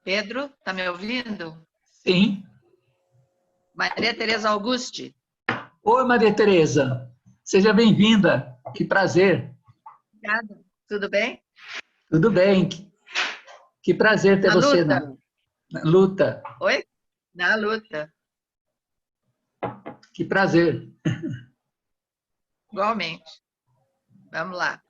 Pedro, está me ouvindo? Sim. Maria Tereza Augusti. Oi, Maria Tereza. Seja bem-vinda. Que prazer. Obrigada. Tudo bem? Tudo bem. Que prazer ter Na você luta. na luta. Oi? Na luta. Que prazer. Igualmente. Vamos lá.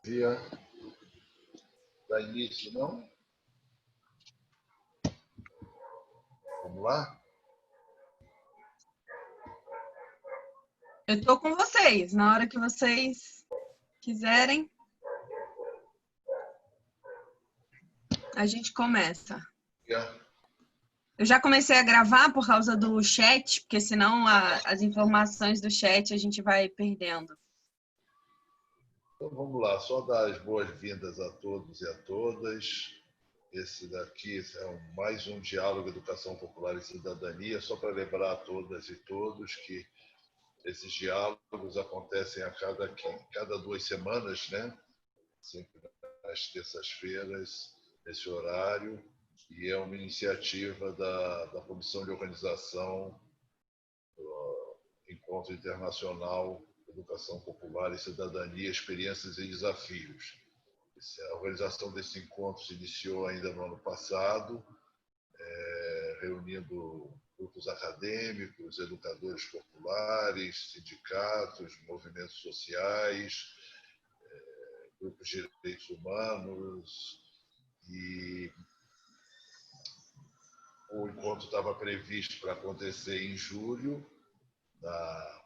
Via da início, não? Vamos lá? Eu estou com vocês. Na hora que vocês quiserem, a gente começa. Eu já comecei a gravar por causa do chat, porque senão as informações do chat a gente vai perdendo. Então vamos lá, só dar as boas-vindas a todos e a todas. Esse daqui é mais um diálogo Educação Popular e Cidadania, só para lembrar a todas e todos que esses diálogos acontecem a cada 2 semanas, né? Sempre às terças-feiras, nesse horário, e é uma iniciativa da Comissão de Organização do Encontro Internacional Educação Popular e Cidadania, Experiências e Desafios. A organização desse encontro se iniciou ainda no ano passado, reunindo grupos acadêmicos, educadores populares, sindicatos, movimentos sociais, grupos de direitos humanos, e o encontro estava previsto para acontecer em julho, na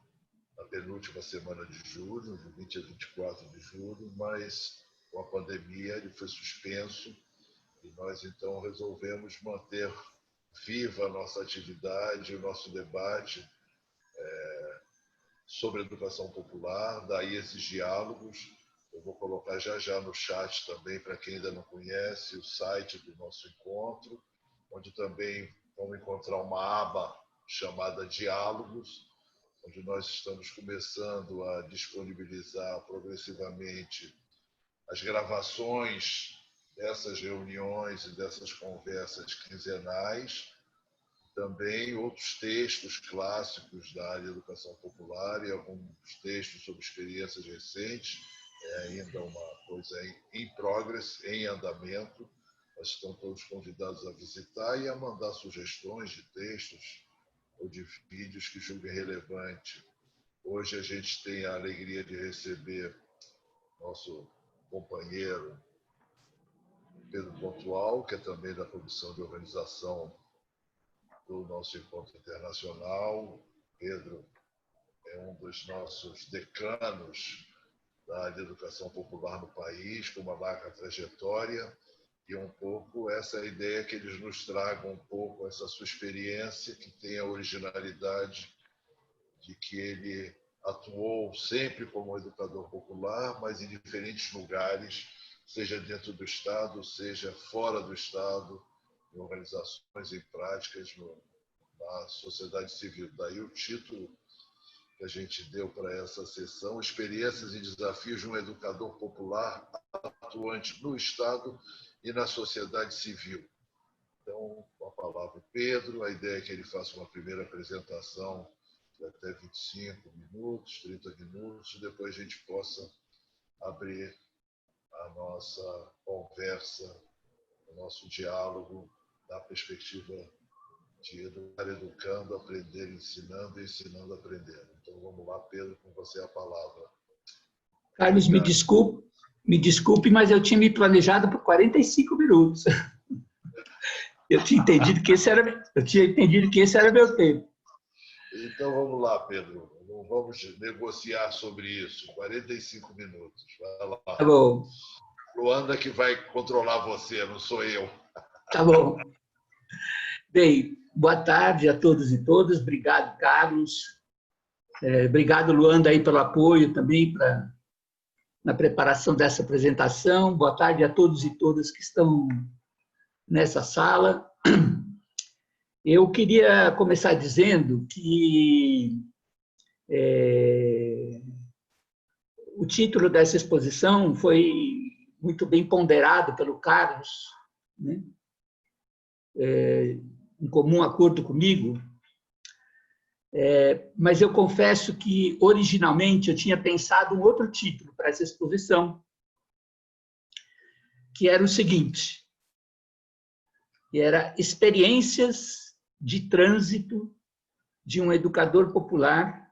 penúltima semana de julho, de 20 a 24 de julho, mas com a pandemia ele foi suspenso e nós então resolvemos manter viva a nossa atividade, o nosso debate sobre educação popular, daí esses diálogos. Eu vou colocar já no chat também, para quem ainda não conhece, o site do nosso encontro, onde também vão encontrar uma aba chamada Diálogos, onde nós estamos começando a disponibilizar progressivamente as gravações dessas reuniões e dessas conversas quinzenais, também outros textos clássicos da área de educação popular e alguns textos sobre experiências recentes, ainda uma coisa em progress, em andamento. Mas estão todos convidados a visitar e a mandar sugestões de textos ou de vídeos que julguem relevante. Hoje a gente tem a alegria de receber nosso companheiro Pedro Pontual, que é também da Comissão de Organização do nosso Encontro Internacional. Pedro é um dos nossos decanos da área de educação popular no país, com uma larga trajetória, e um pouco essa é a ideia que eles nos tragam um pouco essa sua experiência, que tem a originalidade de que ele atuou sempre como educador popular, mas em diferentes lugares, seja dentro do Estado, seja fora do Estado, em organizações e práticas na sociedade civil. Daí o título que a gente deu para essa sessão, Experiências e Desafios de um Educador Popular atuante no Estado e na sociedade civil. Então, com a palavra Pedro, a ideia é que ele faça uma primeira apresentação de até 25 minutos, 30 minutos, e depois a gente possa abrir a nossa conversa, o nosso diálogo da perspectiva de educar educando, aprender ensinando e ensinando aprendendo. Então vamos lá, Pedro, com você a palavra. Carlos, me desculpe, mas eu tinha me planejado por 45 minutos. Eu tinha entendido que esse era meu tempo. Então vamos lá, Pedro. Não vamos negociar sobre isso. 45 minutos. Vai lá. Tá bom. Luanda que vai controlar você, não sou eu. Tá bom. Bem, boa tarde a todos e todas. Obrigado, Carlos. Obrigado, Luanda, aí pelo apoio também na preparação dessa apresentação. Boa tarde a todos e todas que estão nessa sala. Eu queria começar dizendo que o título dessa exposição foi muito bem ponderado pelo Carlos, né? Em comum acordo comigo, mas eu confesso que, originalmente, eu tinha pensado um outro título para essa exposição, que era o seguinte, que era Experiências de Trânsito de um Educador Popular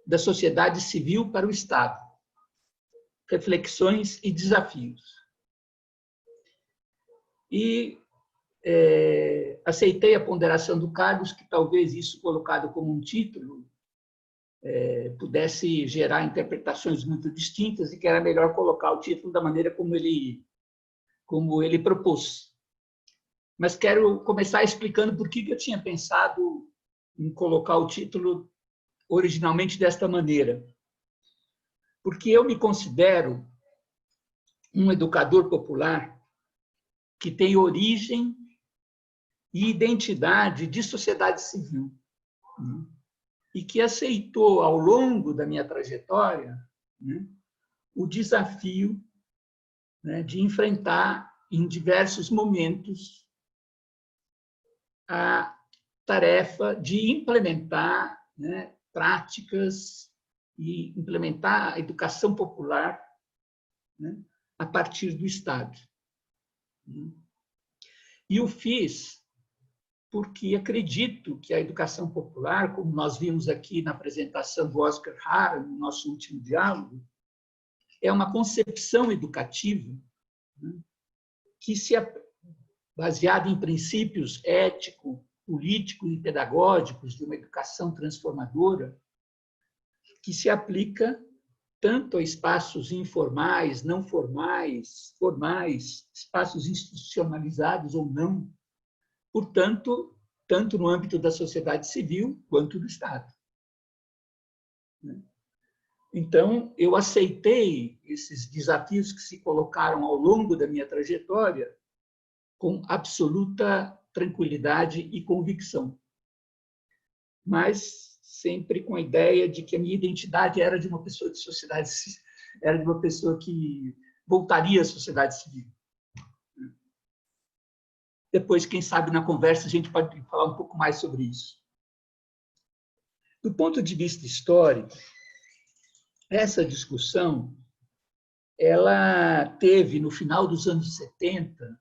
da Sociedade Civil para o Estado, Reflexões e Desafios. E aceitei a ponderação do Carlos, que talvez isso colocado como um título pudesse gerar interpretações muito distintas e que era melhor colocar o título da maneira como ele propôs. Mas quero começar explicando por que eu tinha pensado em colocar o título originalmente desta maneira. Porque eu me considero um educador popular que tem origem e identidade de sociedade civil, né? E que aceitou, ao longo da minha trajetória, né, o desafio, né, de enfrentar, em diversos momentos, a tarefa de implementar, né, práticas e implementar a educação popular, né, a partir do Estado. E o fiz porque acredito que a educação popular, como nós vimos aqui na apresentação do Oscar Hara, no nosso último diálogo, é uma concepção educativa, né, que baseada em princípios ético, políticos e pedagógicos de uma educação transformadora, que se aplica tanto a espaços informais, não formais, formais, espaços institucionalizados ou não, portanto, tanto no âmbito da sociedade civil quanto do Estado. Então, eu aceitei esses desafios que se colocaram ao longo da minha trajetória com absoluta tranquilidade e convicção, mas sempre com a ideia de que a minha identidade era de uma pessoa de sociedade, era de uma pessoa que voltaria à sociedade civil. Depois, quem sabe, na conversa, a gente pode falar um pouco mais sobre isso. Do ponto de vista histórico, essa discussão ela teve, no final dos anos 70,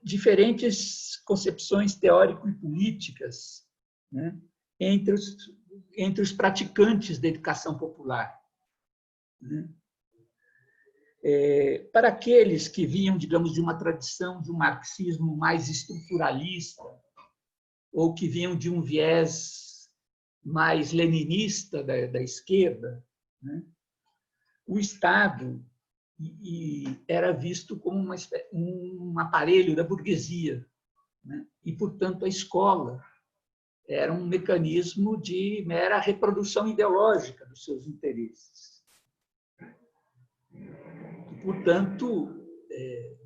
diferentes concepções teórico e políticas, né, entre os praticantes da educação popular, né? Para aqueles que vinham, digamos, de uma tradição de um marxismo mais estruturalista, ou que vinham de um viés mais leninista da esquerda, né, o Estado era visto como um aparelho da burguesia, né, e, portanto, a escola era um mecanismo de mera reprodução ideológica dos seus interesses. Portanto,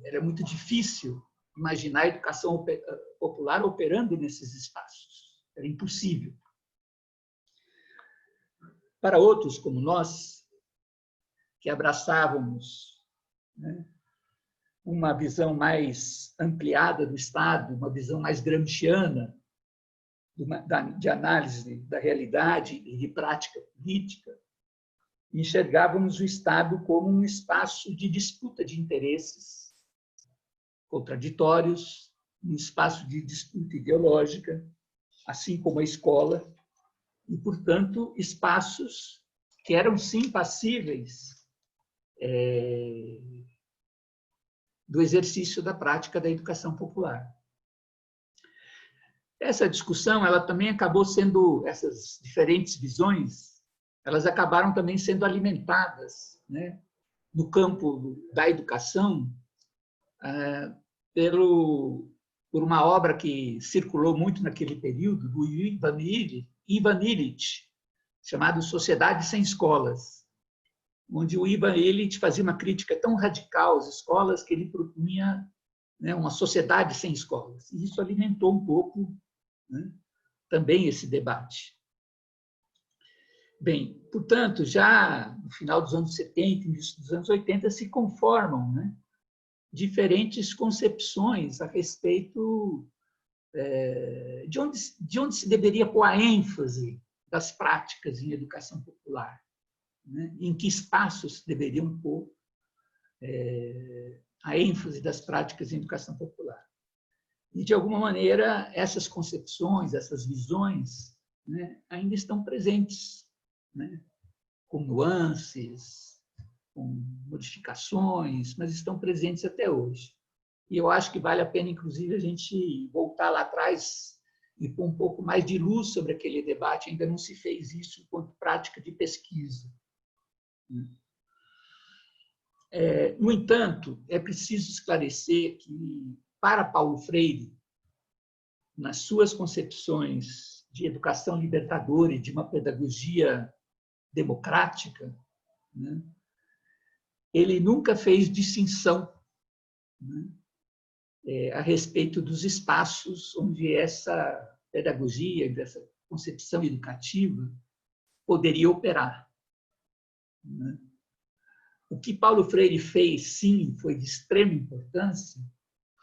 era muito difícil imaginar a educação popular operando nesses espaços. Era impossível. Para outros, como nós, que abraçávamos, né, uma visão mais ampliada do Estado, uma visão mais gramsciana de análise da realidade e de prática política, enxergávamos o Estado como um espaço de disputa de interesses contraditórios, um espaço de disputa ideológica, assim como a escola, e, portanto, espaços que eram, sim, passíveis do exercício da prática da educação popular. Essa discussão, ela também acabou sendo, essas diferentes visões, elas acabaram também sendo alimentadas, né, no campo da educação, por uma obra que circulou muito naquele período, do Ivan Illich, chamado Sociedade Sem Escolas, onde o Ivan Illich fazia uma crítica tão radical às escolas que ele propunha, né, uma sociedade sem escolas. E isso alimentou um pouco, né, também esse debate. Bem, portanto, já no final dos anos 70, início dos anos 80, se conformam, né, diferentes concepções a respeito de onde se deveria pôr a ênfase das práticas em educação popular, né? Em que espaços deveriam pôr a ênfase das práticas em educação popular. E, de alguma maneira, essas concepções, essas visões, né, ainda estão presentes, né, com nuances, com modificações, mas estão presentes até hoje. E eu acho que vale a pena, inclusive, a gente voltar lá atrás e pôr um pouco mais de luz sobre aquele debate. Ainda não se fez isso enquanto prática de pesquisa. No entanto, é preciso esclarecer que, para Paulo Freire, nas suas concepções de educação libertadora e de uma pedagogia democrática, né, ele nunca fez distinção, né, a respeito dos espaços onde essa pedagogia, dessa concepção educativa poderia operar, né? O que Paulo Freire fez, sim, foi de extrema importância,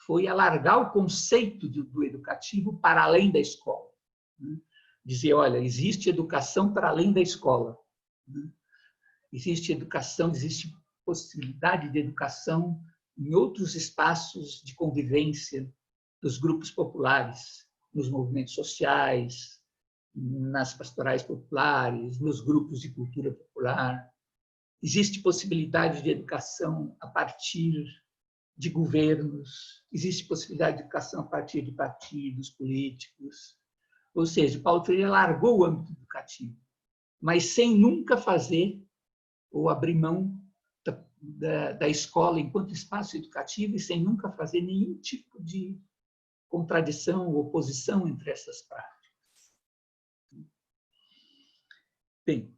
foi alargar o conceito do educativo para além da escola, né? Dizer, olha, existe educação para além da escola, né? Existe educação, existe possibilidade de educação em outros espaços de convivência dos grupos populares, nos movimentos sociais, nas pastorais populares, nos grupos de cultura popular. Existe possibilidade de educação a partir de governos, existe possibilidade de educação a partir de partidos políticos. Ou seja, Paulo Freire largou o âmbito educativo, mas sem nunca fazer ou abrir mão da escola enquanto espaço educativo e sem nunca fazer nenhum tipo de contradição ou oposição entre essas práticas. Bem,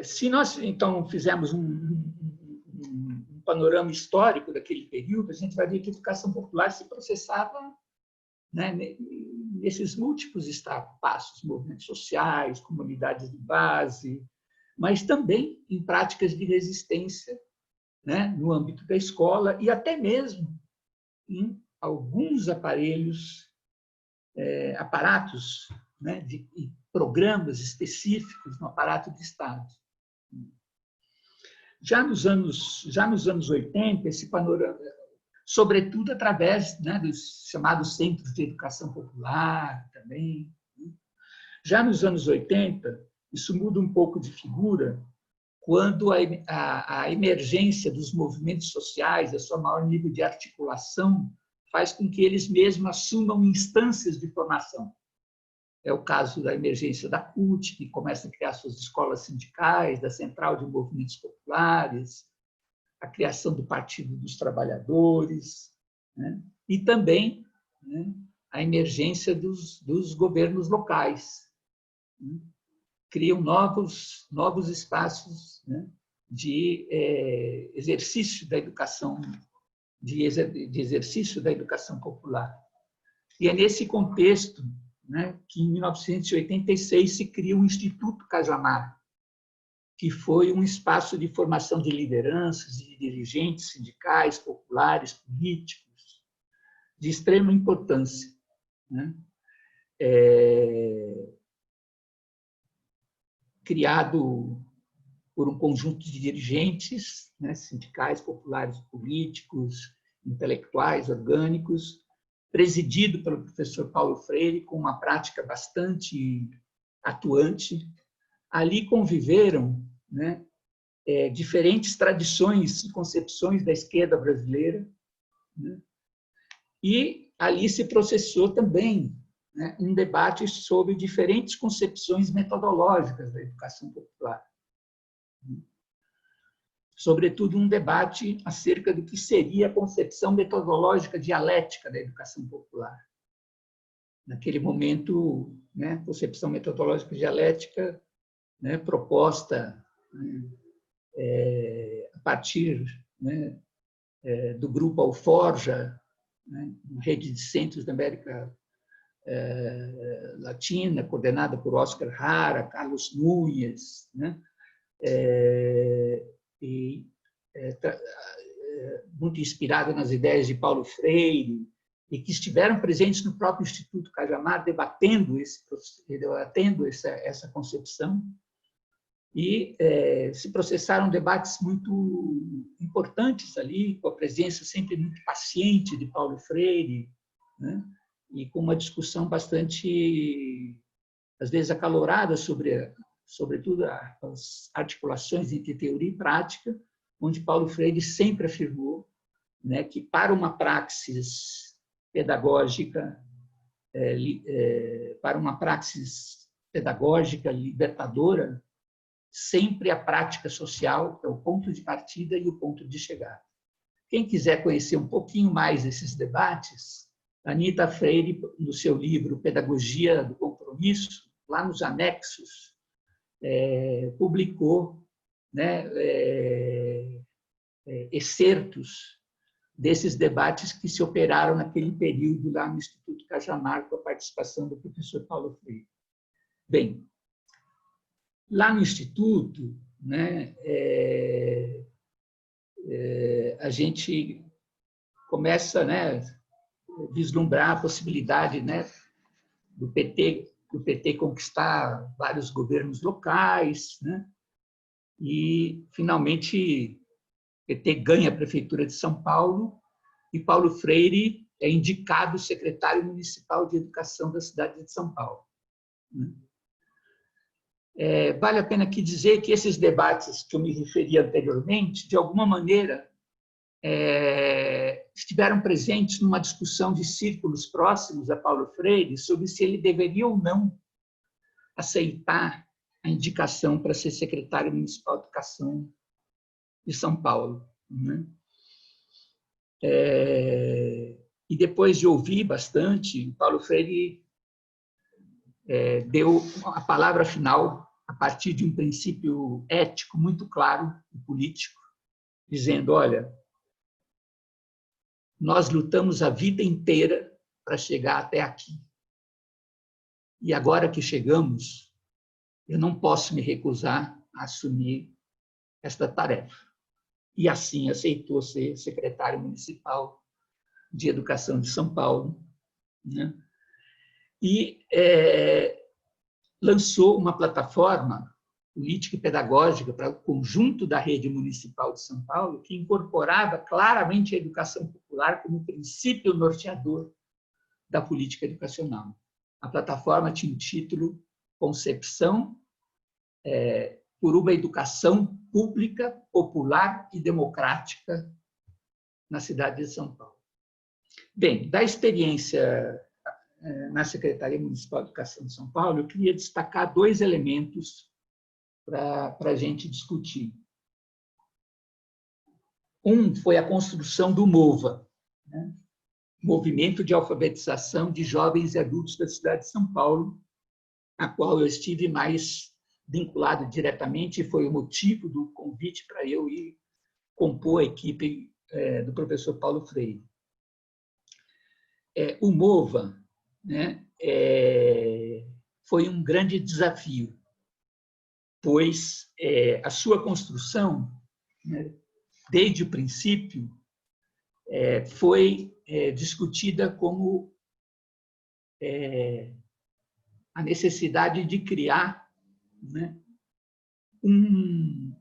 se nós, então, fizermos um panorama histórico daquele período, a gente vai ver que a educação popular se processava, né, nesses múltiplos espaços, movimentos sociais, comunidades de base, mas também em práticas de resistência, né, no âmbito da escola e até mesmo em alguns aparatos, né, de programas específicos no aparato de Estado. Já nos anos 80, esse panorama, sobretudo através, né, dos chamados centros de educação popular também. Já nos anos 80, isso muda um pouco de figura quando a emergência dos movimentos sociais, a sua maior nível de articulação, faz com que eles mesmos assumam instâncias de formação. É o caso da emergência da CUT, que começa a criar suas escolas sindicais, da Central de Movimentos Populares, a criação do Partido dos Trabalhadores, né? E também, né, a emergência dos governos locais, né? Criam novos espaços, né, de exercício da educação, de exercício da educação popular. E é nesse contexto, né, que em 1986 se cria o Instituto Cajamar, que foi um espaço de formação de lideranças, de dirigentes sindicais, populares, políticos, de extrema importância, né? Criado por um conjunto de dirigentes, né, sindicais, populares, políticos, intelectuais, orgânicos, presidido pelo professor Paulo Freire, com uma prática bastante atuante. Ali conviveram, né, diferentes tradições e concepções da esquerda brasileira, né? E ali se processou também, né, um debate sobre diferentes concepções metodológicas da educação popular. Sobretudo um debate acerca do que seria a concepção metodológica dialética da educação popular. Naquele momento, né, concepção metodológica dialética, né, proposta, né, a partir, né, do grupo Alforja, né, uma rede de centros da América Latina, coordenada por Oscar Hara, Carlos Núñez, né, muito inspirada nas ideias de Paulo Freire, e que estiveram presentes no próprio Instituto Cajamar, debatendo essa concepção, e se processaram debates muito importantes ali, com a presença sempre muito paciente de Paulo Freire, né? E com uma discussão bastante, às vezes, acalorada sobretudo as articulações entre teoria e prática, onde Paulo Freire sempre afirmou, né, que para uma praxis pedagógica, libertadora, sempre a prática social é o ponto de partida e o ponto de chegada. Quem quiser conhecer um pouquinho mais esses debates, Anita Freire, no seu livro Pedagogia do Compromisso, lá nos anexos, publicou, né, excertos desses debates que se operaram naquele período lá no Instituto Cajamar, com a participação do professor Paulo Freire. Bem, lá no Instituto, né, a gente começa, né, a vislumbrar a possibilidade, né, do PT conquistar vários governos locais, né, e, finalmente, o PT ganha a Prefeitura de São Paulo e Paulo Freire é indicado secretário municipal de educação da cidade de São Paulo. Vale a pena aqui dizer que esses debates que eu me referi anteriormente, de alguma maneira, estiveram presentes numa discussão de círculos próximos a Paulo Freire sobre se ele deveria ou não aceitar a indicação para ser secretário municipal de educação de São Paulo, né? E depois de ouvir bastante, Paulo Freire deu a palavra final a partir de um princípio ético muito claro e político, dizendo: olha, nós lutamos a vida inteira para chegar até aqui. E agora que chegamos, eu não posso me recusar a assumir esta tarefa. E assim aceitou ser secretário municipal de Educação de São Paulo, né? E lançou uma plataforma política e pedagógica para o conjunto da rede municipal de São Paulo, que incorporava claramente a educação popular como princípio norteador da política educacional. A plataforma tinha o título Concepção por uma educação pública, popular e democrática na cidade de São Paulo. Bem, da experiência na Secretaria Municipal de Educação de São Paulo, eu queria destacar 2 elementos para a gente discutir. Um foi a construção do MOVA, né? Movimento de Alfabetização de Jovens e Adultos da cidade de São Paulo, a qual eu estive mais vinculado diretamente, e foi o motivo do convite para eu ir compor a equipe do professor Paulo Freire. O MOVA, né, foi um grande desafio, pois a sua construção, né, desde o princípio, foi discutida como a necessidade de criar, né, um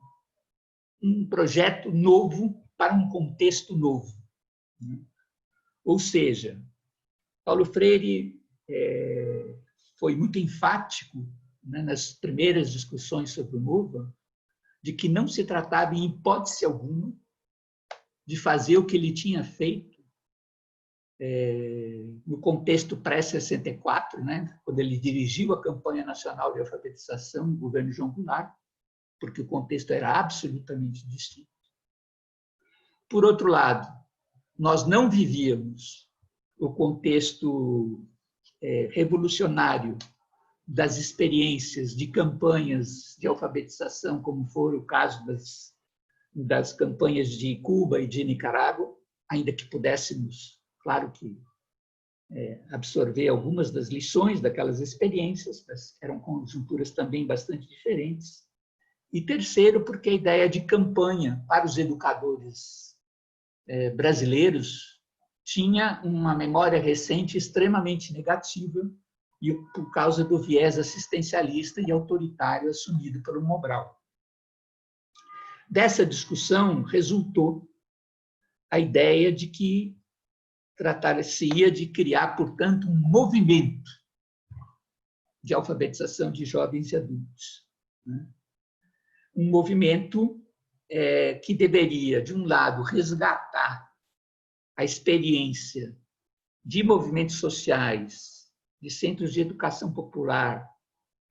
projeto novo para um contexto novo, né? Ou seja, Paulo Freire foi muito enfático, né, nas primeiras discussões sobre o MOVA, de que não se tratava, em hipótese alguma, de fazer o que ele tinha feito no contexto pré-64, né, quando ele dirigiu a campanha nacional de alfabetização no governo João Goulart, porque o contexto era absolutamente distinto. Por outro lado, nós não vivíamos o contexto revolucionário das experiências de campanhas de alfabetização, como foi o caso das campanhas de Cuba e de Nicarágua, ainda que pudéssemos, claro que, absorver algumas das lições daquelas experiências, mas eram conjunturas também bastante diferentes. E terceiro, porque a ideia de campanha para os educadores brasileiros tinha uma memória recente extremamente negativa, e por causa do viés assistencialista e autoritário assumido pelo Mobral. Dessa discussão resultou a ideia de que trataria de criar, portanto, um movimento de alfabetização de jovens e adultos. Um movimento que deveria, de um lado, resgatar a experiência de movimentos sociais, de centros de educação popular,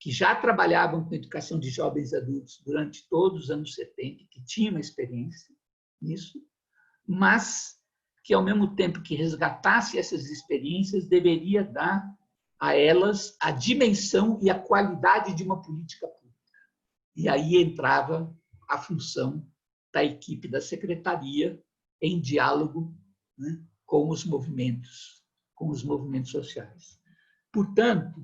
que já trabalhavam com educação de jovens e adultos durante todos os anos 70, que tinham uma experiência nisso, mas que, ao mesmo tempo que resgatasse essas experiências, deveria dar a elas a dimensão e a qualidade de uma política pública. E aí entrava a função da equipe da secretaria em diálogo, né, com os movimentos sociais. Portanto,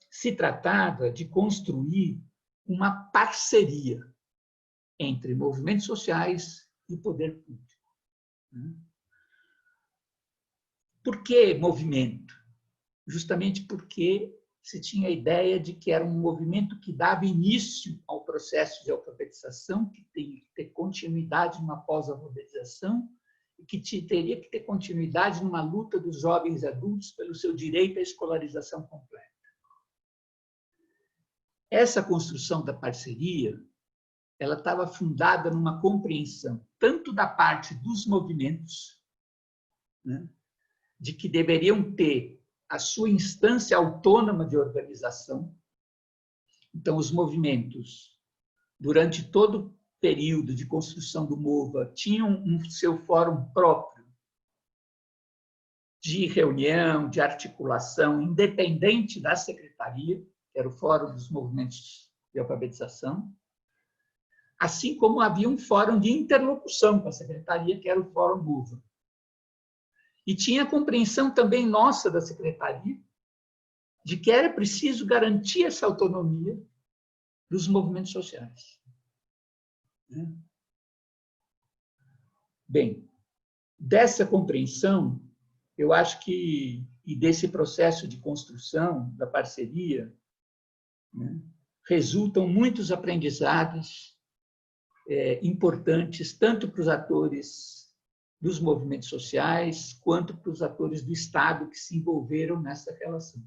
se tratava de construir uma parceria entre movimentos sociais e poder público. Por que movimento? Justamente porque se tinha a ideia de que era um movimento que dava início ao processo de alfabetização, que tem que ter continuidade numa pós-alfabetização, e que teria que ter continuidade numa luta dos jovens e adultos pelo seu direito à escolarização completa. Essa construção da parceria, ela estava fundada numa compreensão tanto da parte dos movimentos, né, de que deveriam ter a sua instância autônoma de organização. Então, os movimentos, durante todo o período de construção do MOVA, tinham um seu fórum próprio de reunião, de articulação, independente da secretaria, que era o Fórum dos Movimentos de Alfabetização, assim como havia um fórum de interlocução com a secretaria, que era o Fórum MOVA. E tinha a compreensão também nossa da secretaria de que era preciso garantir essa autonomia dos movimentos sociais. Bem, dessa compreensão, eu acho que, e desse processo de construção da parceria, né, resultam muitos aprendizados importantes, tanto para os atores dos movimentos sociais, quanto para os atores do Estado que se envolveram nessa relação.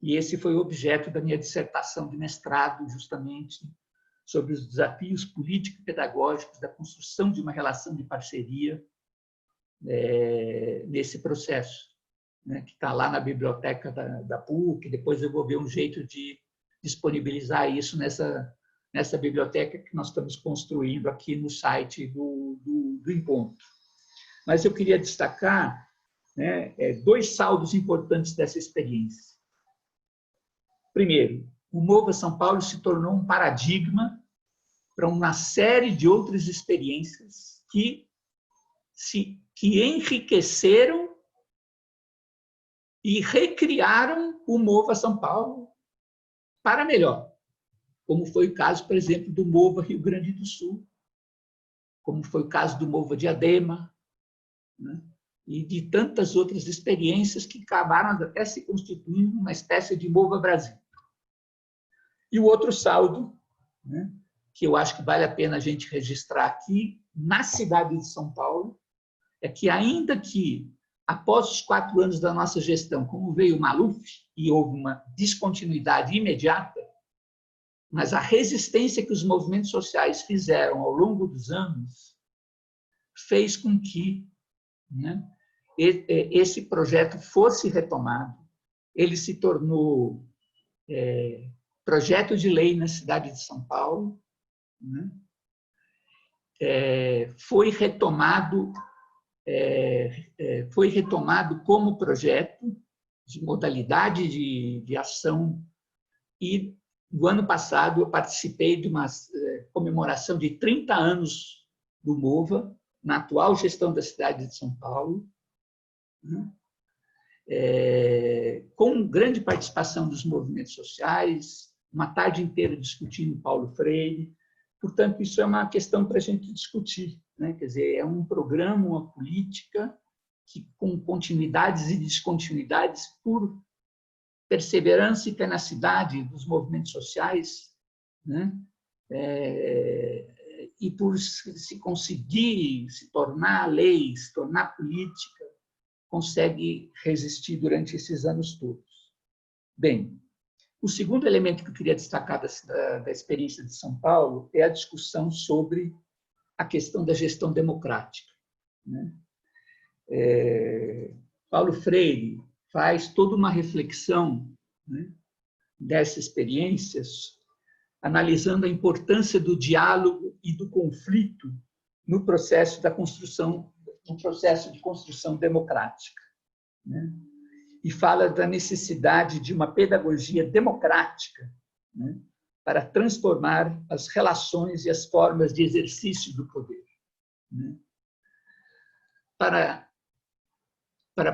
E esse foi o objeto da minha dissertação de mestrado, justamente sobre os desafios político-pedagógicos da construção de uma relação de parceria nesse processo, né, que está lá na biblioteca da PUC. Depois eu vou ver um jeito de disponibilizar isso nessa biblioteca que nós estamos construindo aqui no site do encontro. Mas eu queria destacar, né, dois saldos importantes dessa experiência. Primeiro, o MOVA São Paulo se tornou um paradigma para uma série de outras experiências que enriqueceram e recriaram o MOVA São Paulo para melhor, como foi o caso, por exemplo, do MOVA Rio Grande do Sul, como foi o caso do MOVA Diadema, né, e de tantas outras experiências que acabaram até se constituindo uma espécie de MOVA Brasil. E o outro saldo, né, que eu acho que vale a pena a gente registrar aqui, na cidade de São Paulo, é que, ainda que, após os 4 anos da nossa gestão, como veio o Maluf, e houve uma descontinuidade imediata, mas a resistência que os movimentos sociais fizeram ao longo dos anos fez com que, né, esse projeto fosse retomado. Ele se tornou projeto de lei na cidade de São Paulo, né? Foi retomado como projeto de modalidade de ação, e no ano passado eu participei de uma comemoração de 30 anos do MOVA, na atual gestão da cidade de São Paulo, né? Com grande participação dos movimentos sociais, uma tarde inteira discutindo Paulo Freire. Portanto, isso é uma questão para a gente discutir, né? Quer dizer, é um programa, uma política que, com continuidades e descontinuidades, por perseverança e tenacidade dos movimentos sociais, né? E por se conseguir se tornar lei, se tornar política, consegue resistir durante esses anos todos. Bem, o segundo elemento que eu queria destacar da experiência de São Paulo é a discussão sobre a questão da gestão democrática, né? Paulo Freire faz toda uma reflexão, né, dessas experiências, analisando a importância do diálogo e do conflito no processo de construção democrática, né? E fala da necessidade de uma pedagogia democrática, né, para transformar as relações e as formas de exercício do poder, né? Para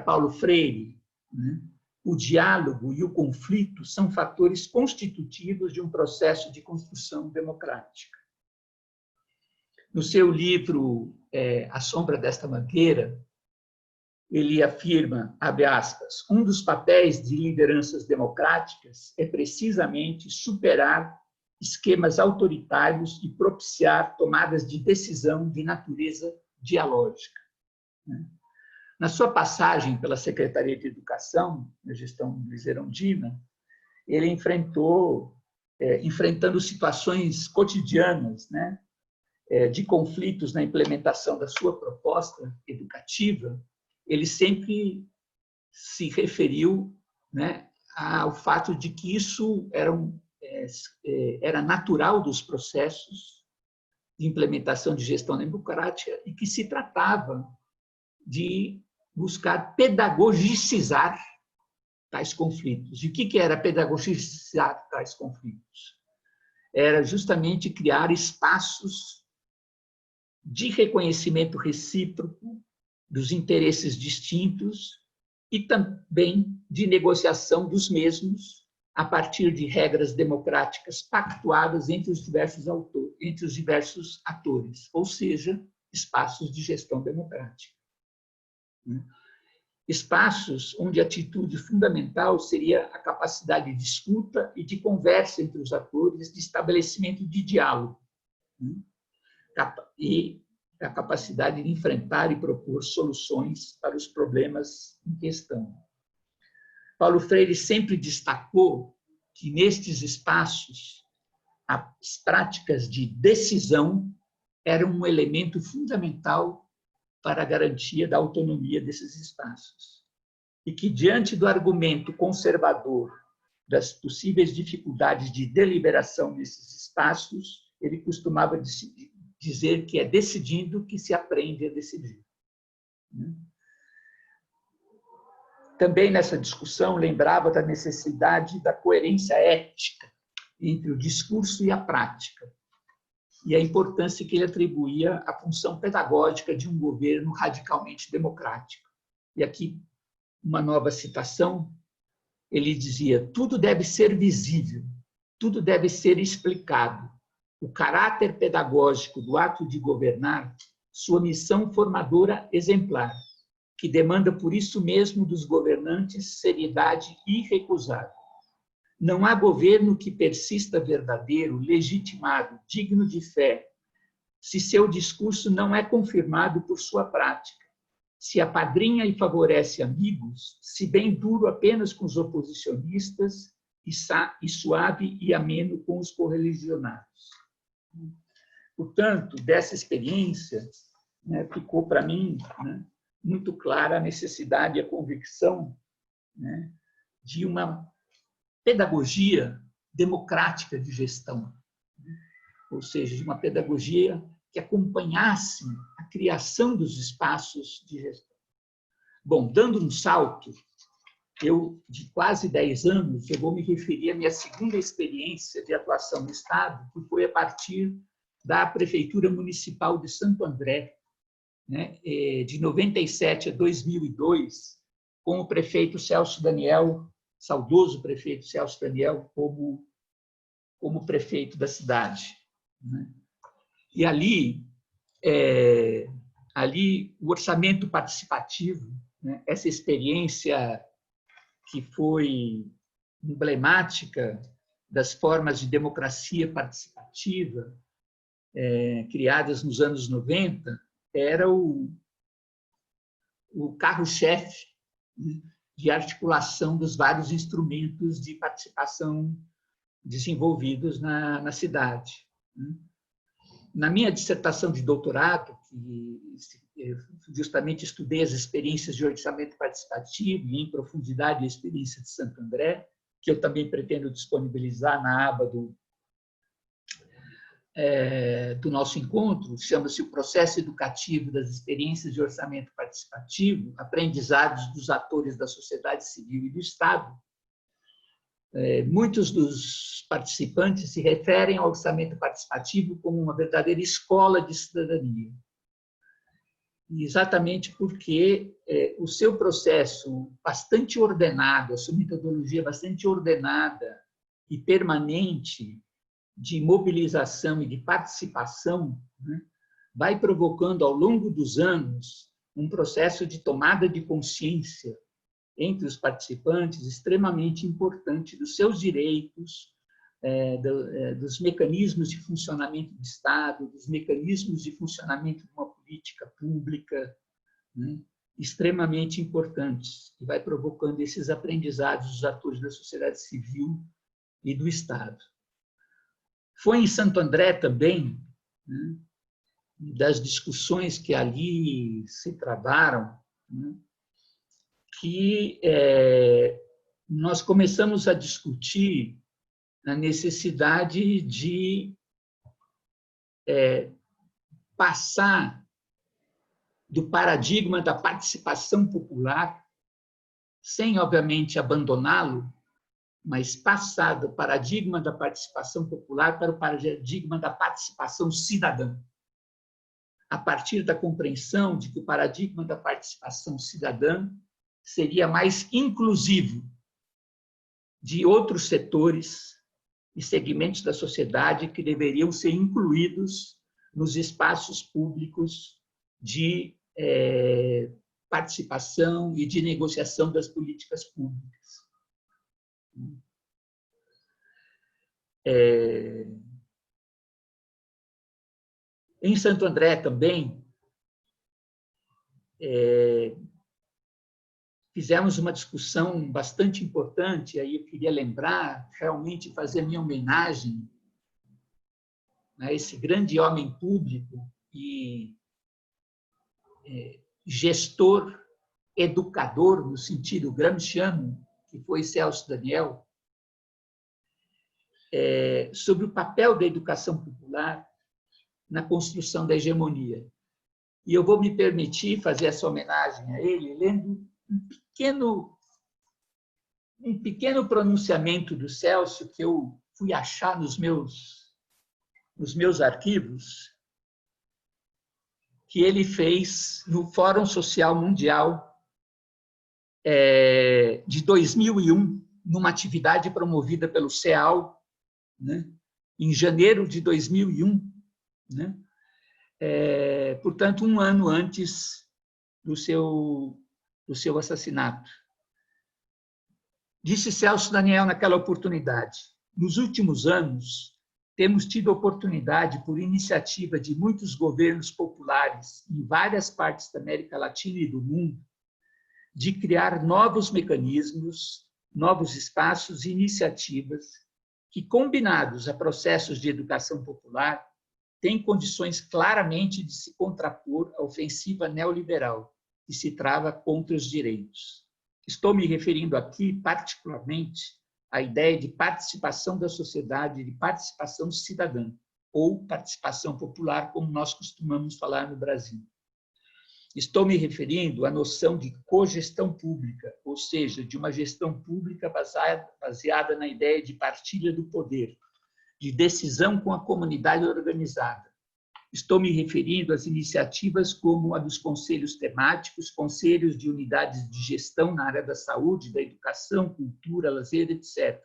Paulo Freire, né, o diálogo e o conflito são fatores constitutivos de um processo de construção democrática. No seu livro A Sombra desta Mangueira, ele afirma, abre aspas, um dos papéis de lideranças democráticas é precisamente superar esquemas autoritários e propiciar tomadas de decisão de natureza dialógica. Na sua passagem pela Secretaria de Educação, na gestão Luiz Erundina, ele enfrentando situações cotidianas, né, de conflitos na implementação da sua proposta educativa, ele sempre se referiu, né, ao fato de que isso era natural dos processos de implementação de gestão democrática e que se tratava de buscar pedagogicizar tais conflitos. E o que era pedagogicizar tais conflitos? Era justamente criar espaços de reconhecimento recíproco dos interesses distintos e também de negociação dos mesmos a partir de regras democráticas pactuadas entre os diversos atores, ou seja, espaços de gestão democrática. Espaços onde a atitude fundamental seria a capacidade de escuta e de conversa entre os atores, de estabelecimento de diálogo, e a capacidade de enfrentar e propor soluções para os problemas em questão. Paulo Freire sempre destacou que, nestes espaços, as práticas de decisão eram um elemento fundamental para a garantia da autonomia desses espaços. E que, diante do argumento conservador das possíveis dificuldades de deliberação nesses espaços, ele costumava dizer que é decidindo que se aprende a decidir. Também nessa discussão lembrava da necessidade da coerência ética entre o discurso e a prática, e a importância que ele atribuía à função pedagógica de um governo radicalmente democrático. E aqui uma nova citação, ele dizia: tudo deve ser visível, tudo deve ser explicado. O caráter pedagógico do ato de governar, sua missão formadora exemplar, que demanda por isso mesmo dos governantes seriedade irrecusável. Não há governo que persista verdadeiro, legitimado, digno de fé, se seu discurso não é confirmado por sua prática, se apadrinha e favorece amigos, se bem duro apenas com os oposicionistas e suave e ameno com os correligionários. Portanto, dessa experiência, né, ficou para mim, né, muito clara a necessidade e a convicção, né, de uma pedagogia democrática de gestão, ou seja, de uma pedagogia que acompanhasse a criação dos espaços de gestão. Bom, dando um salto, de quase 10 anos, eu vou me referir à minha segunda experiência de atuação no Estado, que foi a partir da Prefeitura Municipal de Santo André, né, de 97 a 2002, com o prefeito Celso Daniel, saudoso prefeito Celso Daniel, como prefeito da cidade, né? E ali o orçamento participativo, né, essa experiência que foi emblemática das formas de democracia participativa criadas nos anos 90, era o carro-chefe, né, de articulação dos vários instrumentos de participação desenvolvidos na cidade. Na minha dissertação de doutorado, que justamente estudei as experiências de orçamento participativo e, em profundidade, a experiência de Santo André, que eu também pretendo disponibilizar na aba do nosso encontro, chama-se o Processo Educativo das Experiências de Orçamento Participativo, Aprendizados dos Atores da Sociedade Civil e do Estado. Muitos dos participantes se referem ao orçamento participativo como uma verdadeira escola de cidadania. Exatamente porque o seu processo bastante ordenado, a sua metodologia bastante ordenada e permanente de mobilização e de participação, né, vai provocando ao longo dos anos um processo de tomada de consciência entre os participantes extremamente importante dos seus direitos, dos mecanismos de funcionamento do Estado, dos mecanismos de funcionamento de uma política pública, né, extremamente importantes, e vai provocando esses aprendizados dos atores da sociedade civil e do Estado. Foi em Santo André também, né, das discussões que ali se travaram, né, que nós começamos a discutir a necessidade de passar do paradigma da participação popular, sem, obviamente, abandoná-lo, mas passar do paradigma da participação popular para o paradigma da participação cidadã, a partir da compreensão de que o paradigma da participação cidadã seria mais inclusivo de outros setores e segmentos da sociedade que deveriam ser incluídos nos espaços públicos de participação e de negociação das políticas públicas. Em Santo André também, fizemos uma discussão bastante importante, aí eu queria lembrar, realmente fazer minha homenagem a esse grande homem público e gestor, educador, no sentido gramsciano, que foi Celso Daniel, sobre o papel da educação popular na construção da hegemonia. E eu vou me permitir fazer essa homenagem a ele, lendo um pequeno pronunciamento do Celso que eu fui achar nos meus arquivos, que ele fez no Fórum Social Mundial de 2001, numa atividade promovida pelo CEAL, né, em janeiro de 2001, né, portanto, um ano antes do seu assassinato. Disse Celso Daniel naquela oportunidade: nos últimos anos, temos tido oportunidade, por iniciativa de muitos governos populares em várias partes da América Latina e do mundo, de criar novos mecanismos novos espaços e iniciativas que, combinados a processos de educação popular, têm condições claramente de se contrapor à ofensiva neoliberal que se trava contra os direitos. Estou me referindo aqui, particularmente, à ideia de participação da sociedade, de participação cidadã, ou participação popular, como nós costumamos falar no Brasil. Estou me referindo à noção de cogestão pública, ou seja, de uma gestão pública baseada na ideia de partilha do poder, de decisão com a comunidade organizada. Estou me referindo às iniciativas como a dos conselhos temáticos, conselhos de unidades de gestão na área da saúde, da educação, cultura, lazer, etc.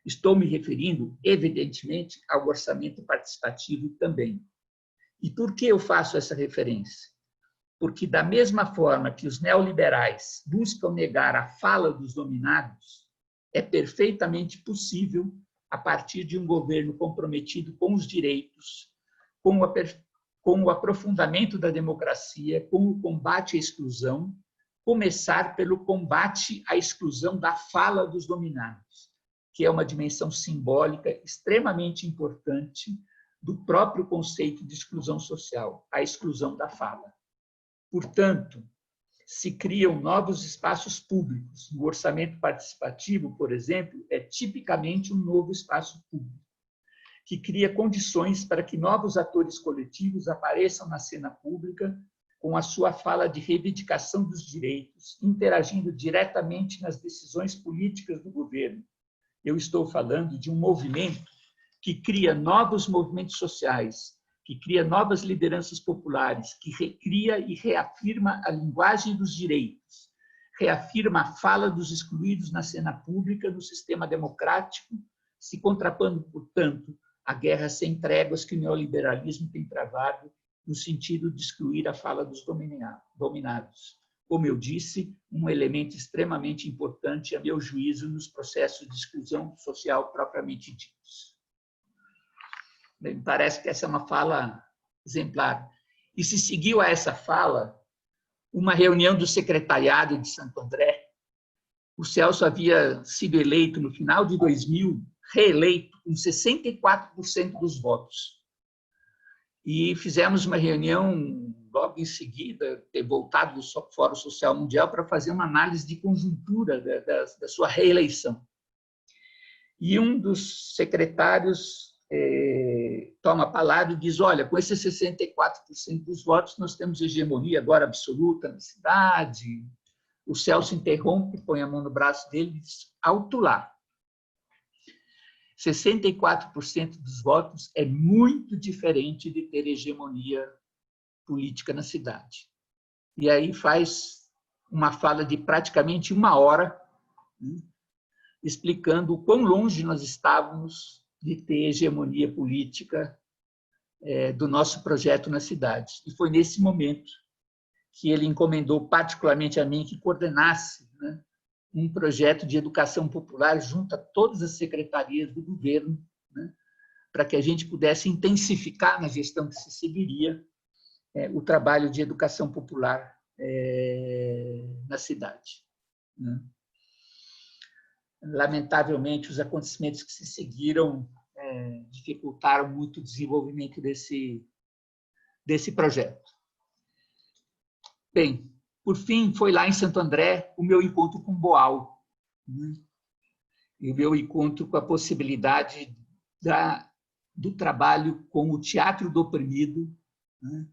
Estou me referindo, evidentemente, ao orçamento participativo também. E por que eu faço essa referência? Porque, da mesma forma que os neoliberais buscam negar a fala dos dominados, é perfeitamente possível, a partir de um governo comprometido com os direitos, com o aprofundamento da democracia, com o combate à exclusão, começar pelo combate à exclusão da fala dos dominados, que é uma dimensão simbólica extremamente importante do próprio conceito de exclusão social, a exclusão da fala. Portanto, se criam novos espaços públicos. O orçamento participativo, por exemplo, é tipicamente um novo espaço público, que cria condições para que novos atores coletivos apareçam na cena pública com a sua fala de reivindicação dos direitos, interagindo diretamente nas decisões políticas do governo. Eu estou falando de um movimento que cria novos movimentos sociais, que cria novas lideranças populares, que recria e reafirma a linguagem dos direitos, reafirma a fala dos excluídos na cena pública, no sistema democrático, se contrapondo, portanto, à guerra sem tréguas que o neoliberalismo tem travado no sentido de excluir a fala dos dominados. Como eu disse, um elemento extremamente importante, a meu juízo, nos processos de exclusão social propriamente ditos. Me parece que essa é uma fala exemplar. E se seguiu a essa fala uma reunião do secretariado de Santo André. O Celso havia sido eleito no final de 2000, reeleito com 64% dos votos. E fizemos uma reunião logo em seguida, ter voltado do Fórum Social Mundial para fazer uma análise de conjuntura da sua reeleição. E um dos secretários toma a palavra e diz: olha, com esses 64% dos votos, nós temos hegemonia agora absoluta na cidade. O Celso interrompe, põe a mão no braço dele e diz: alto lá. 64% dos votos é muito diferente de ter hegemonia política na cidade. E aí faz uma fala de praticamente 1 hora, explicando o quão longe nós estávamos de ter hegemonia política do nosso projeto na cidade. E foi nesse momento que ele encomendou particularmente a mim que coordenasse, né, um projeto de educação popular junto a todas as secretarias do governo, né, para que a gente pudesse intensificar na gestão que se seguiria o trabalho de educação popular na cidade, né. Lamentavelmente, os acontecimentos que se seguiram dificultaram muito o desenvolvimento desse projeto. Bem, por fim, foi lá em Santo André o meu encontro com Boal, né? E o meu encontro com a possibilidade do trabalho com o teatro do oprimido, né,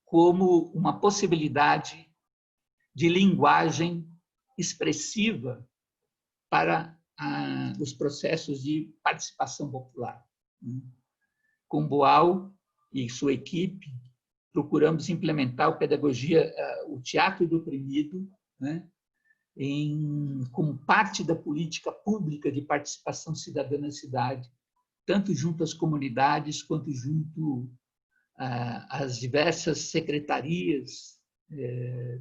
como uma possibilidade de linguagem expressiva para os processos de participação popular. Com Boal e sua equipe, procuramos implementar o teatro do oprimido, né, como parte da política pública de participação cidadã na cidade, tanto junto às comunidades quanto junto às diversas secretarias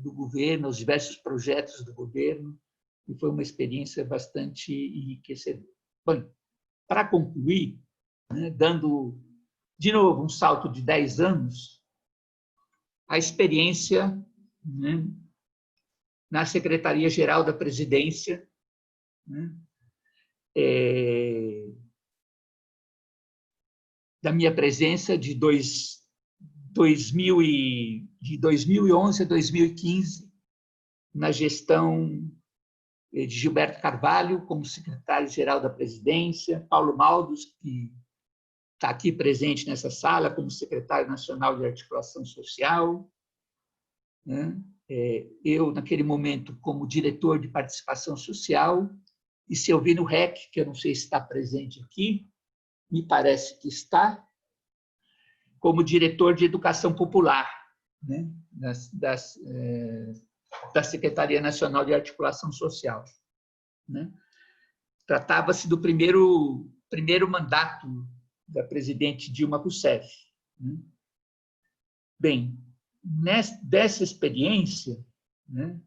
do governo, aos diversos projetos do governo, e foi uma experiência bastante enriquecedora. Bom, para concluir, né, dando de novo um salto de 10 anos, a experiência, né, na Secretaria-Geral da Presidência, né? Da minha presença de 2011 a 2015, na gestão de Gilberto Carvalho como secretário-geral da presidência, Paulo Maldos, que está aqui presente nessa sala como secretário nacional de articulação social, né? Eu, naquele momento, como diretor de participação social, e Silvino Reck, que eu não sei se está presente aqui, me parece que está, como diretor de educação popular, né? Da Secretaria Nacional de Articulação Social, né? Tratava-se do primeiro mandato da presidente Dilma Rousseff, né? Bem, dessa experiência, né,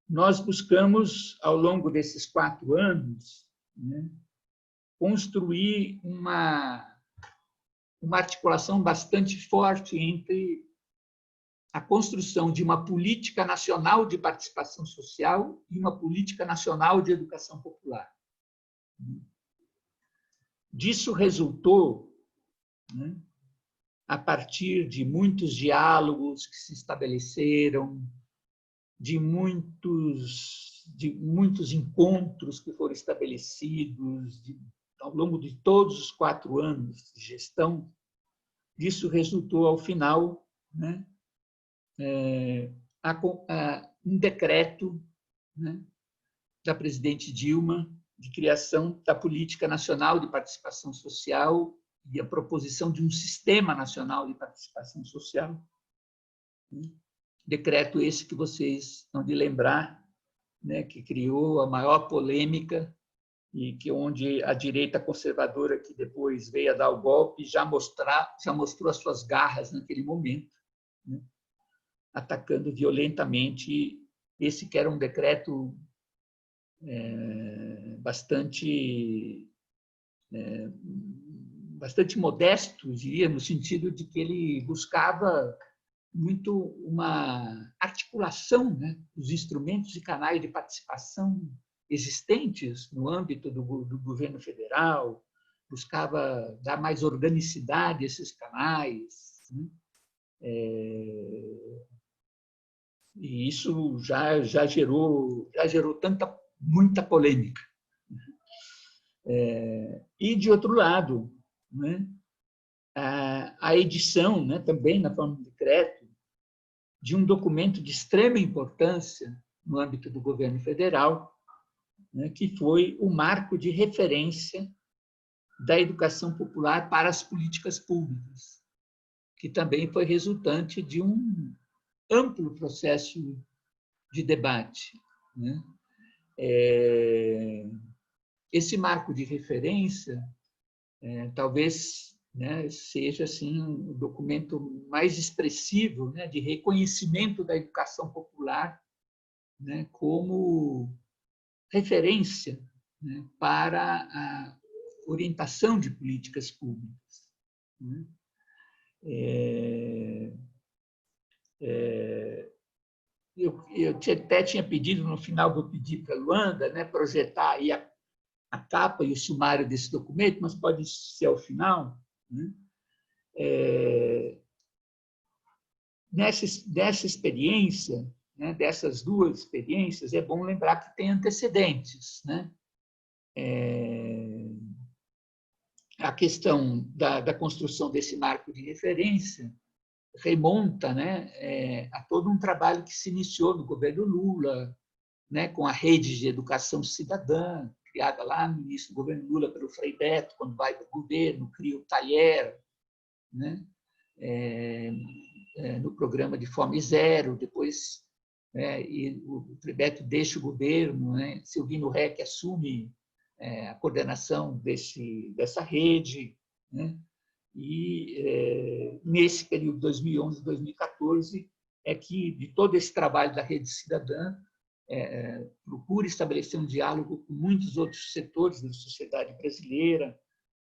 nós buscamos, ao longo desses 4 anos, né, construir uma articulação bastante forte entre a construção de uma política nacional de participação social e uma política nacional de educação popular. Disso resultou, né, a partir de muitos diálogos que se estabeleceram, de muitos encontros que foram estabelecidos ao longo de todos os 4 anos de gestão, disso resultou, ao final, né, um decreto, né, da presidente Dilma de criação da Política Nacional de Participação Social e a proposição de um Sistema Nacional de Participação Social. Decreto esse que vocês vão de lembrar, né, que criou a maior polêmica e que onde a direita conservadora que depois veio a dar o golpe já mostrou as suas garras naquele momento, né, atacando violentamente esse que era um decreto bastante modesto, diria, no sentido de que ele buscava muito uma articulação, né, dos instrumentos e canais de participação existentes no âmbito do governo federal, buscava dar mais organicidade a esses canais, né? E isso já gerou muita polêmica. E, de outro lado, né, a edição, né, também na forma de decreto, de um documento de extrema importância no âmbito do governo federal, né, que foi o marco de referência da educação popular para as políticas públicas, que também foi resultante de um amplo processo de debate, né? Esse marco de referência talvez, né, seja assim o documento mais expressivo, né, de reconhecimento da educação popular, né, como referência, né, para a orientação de políticas públicas, né? Eu até tinha pedido, no final vou pedir para a Luanda, né, projetar aí a capa e o sumário desse documento, mas pode ser ao final, né? Dessa experiência, né, dessas 2 experiências, é bom lembrar que tem antecedentes, né? A questão da construção desse marco de referência remonta, né, a todo um trabalho que se iniciou no governo Lula, né, com a rede de educação cidadã, criada lá no início do governo Lula pelo Frei Beto, quando vai para o governo, cria o Taller, né, no programa de Fome Zero, depois e o Frei Beto deixa o governo, né, Silvino Reck assume a coordenação dessa rede, né, e nesse período 2011 2014 é que, de todo esse trabalho da Rede Cidadã, procura estabelecer um diálogo com muitos outros setores da sociedade brasileira,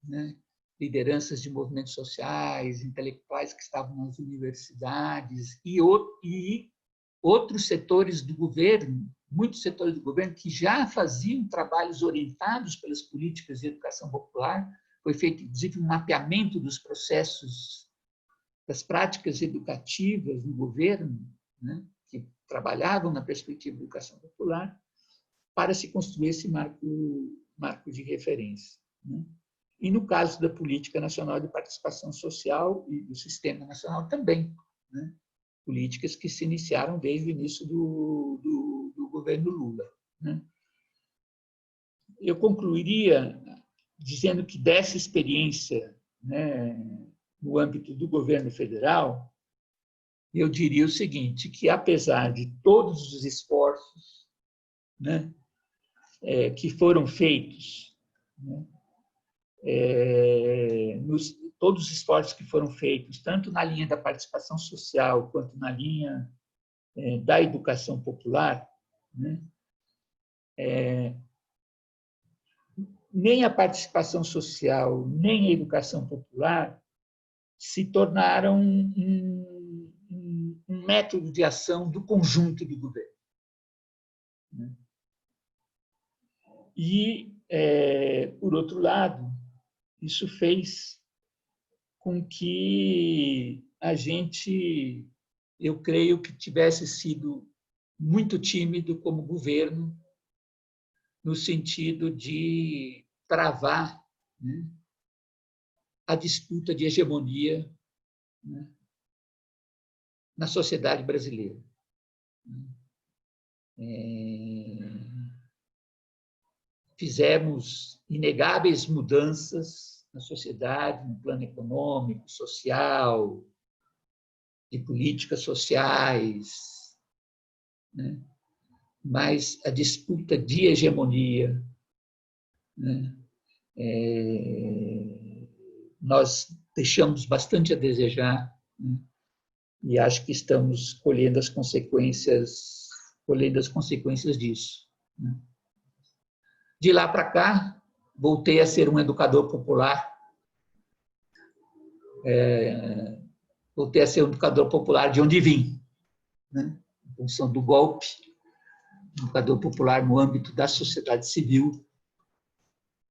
né? Lideranças de movimentos sociais, intelectuais que estavam nas universidades e outros setores do governo, muitos setores do governo que já faziam trabalhos orientados pelas políticas de educação popular. Foi feito, inclusive, um mapeamento dos processos, das práticas educativas no governo, né, que trabalhavam na perspectiva de educação popular, para se construir esse marco de referência, né? E no caso da Política Nacional de Participação Social e do Sistema Nacional também, né? Políticas que se iniciaram desde o início do governo Lula, né? Eu concluiria dizendo que dessa experiência, né, no âmbito do governo federal, eu diria o seguinte, que apesar de todos os esforços, né, que foram feitos, né, todos os esforços que foram feitos, tanto na linha da participação social, quanto na linha da educação popular, né, nem a participação social, nem a educação popular se tornaram um método de ação do conjunto do governo, né? E, por outro lado, isso fez com que a gente, eu creio que tivesse sido muito tímido como governo, no sentido de travar, né, a disputa de hegemonia, né, na sociedade brasileira. Fizemos inegáveis mudanças na sociedade, no plano econômico, social, de políticas sociais, né? Mas a disputa de hegemonia, né, nós deixamos bastante a desejar, né? E acho que estamos colhendo as consequências disso, né? De lá para cá, voltei a ser um educador popular. Voltei a ser um educador popular de onde vim, né? Em função do golpe, educador popular no âmbito da sociedade civil,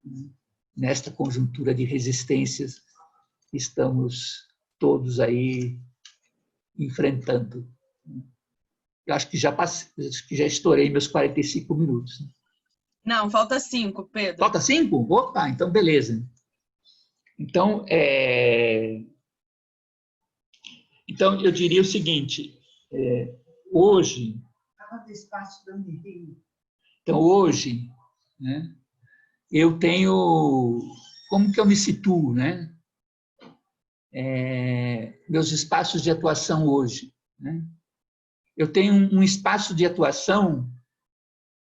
né? Nesta conjuntura de resistências que estamos todos aí enfrentando. Eu acho que já estourei meus 45 minutos. Não, falta 5, Pedro. Falta 5? Opa, então beleza. Então, eu diria o seguinte, hoje... Então, hoje, né, eu tenho... Como que eu me situo, né? Meus espaços de atuação hoje, né? Eu tenho um espaço de atuação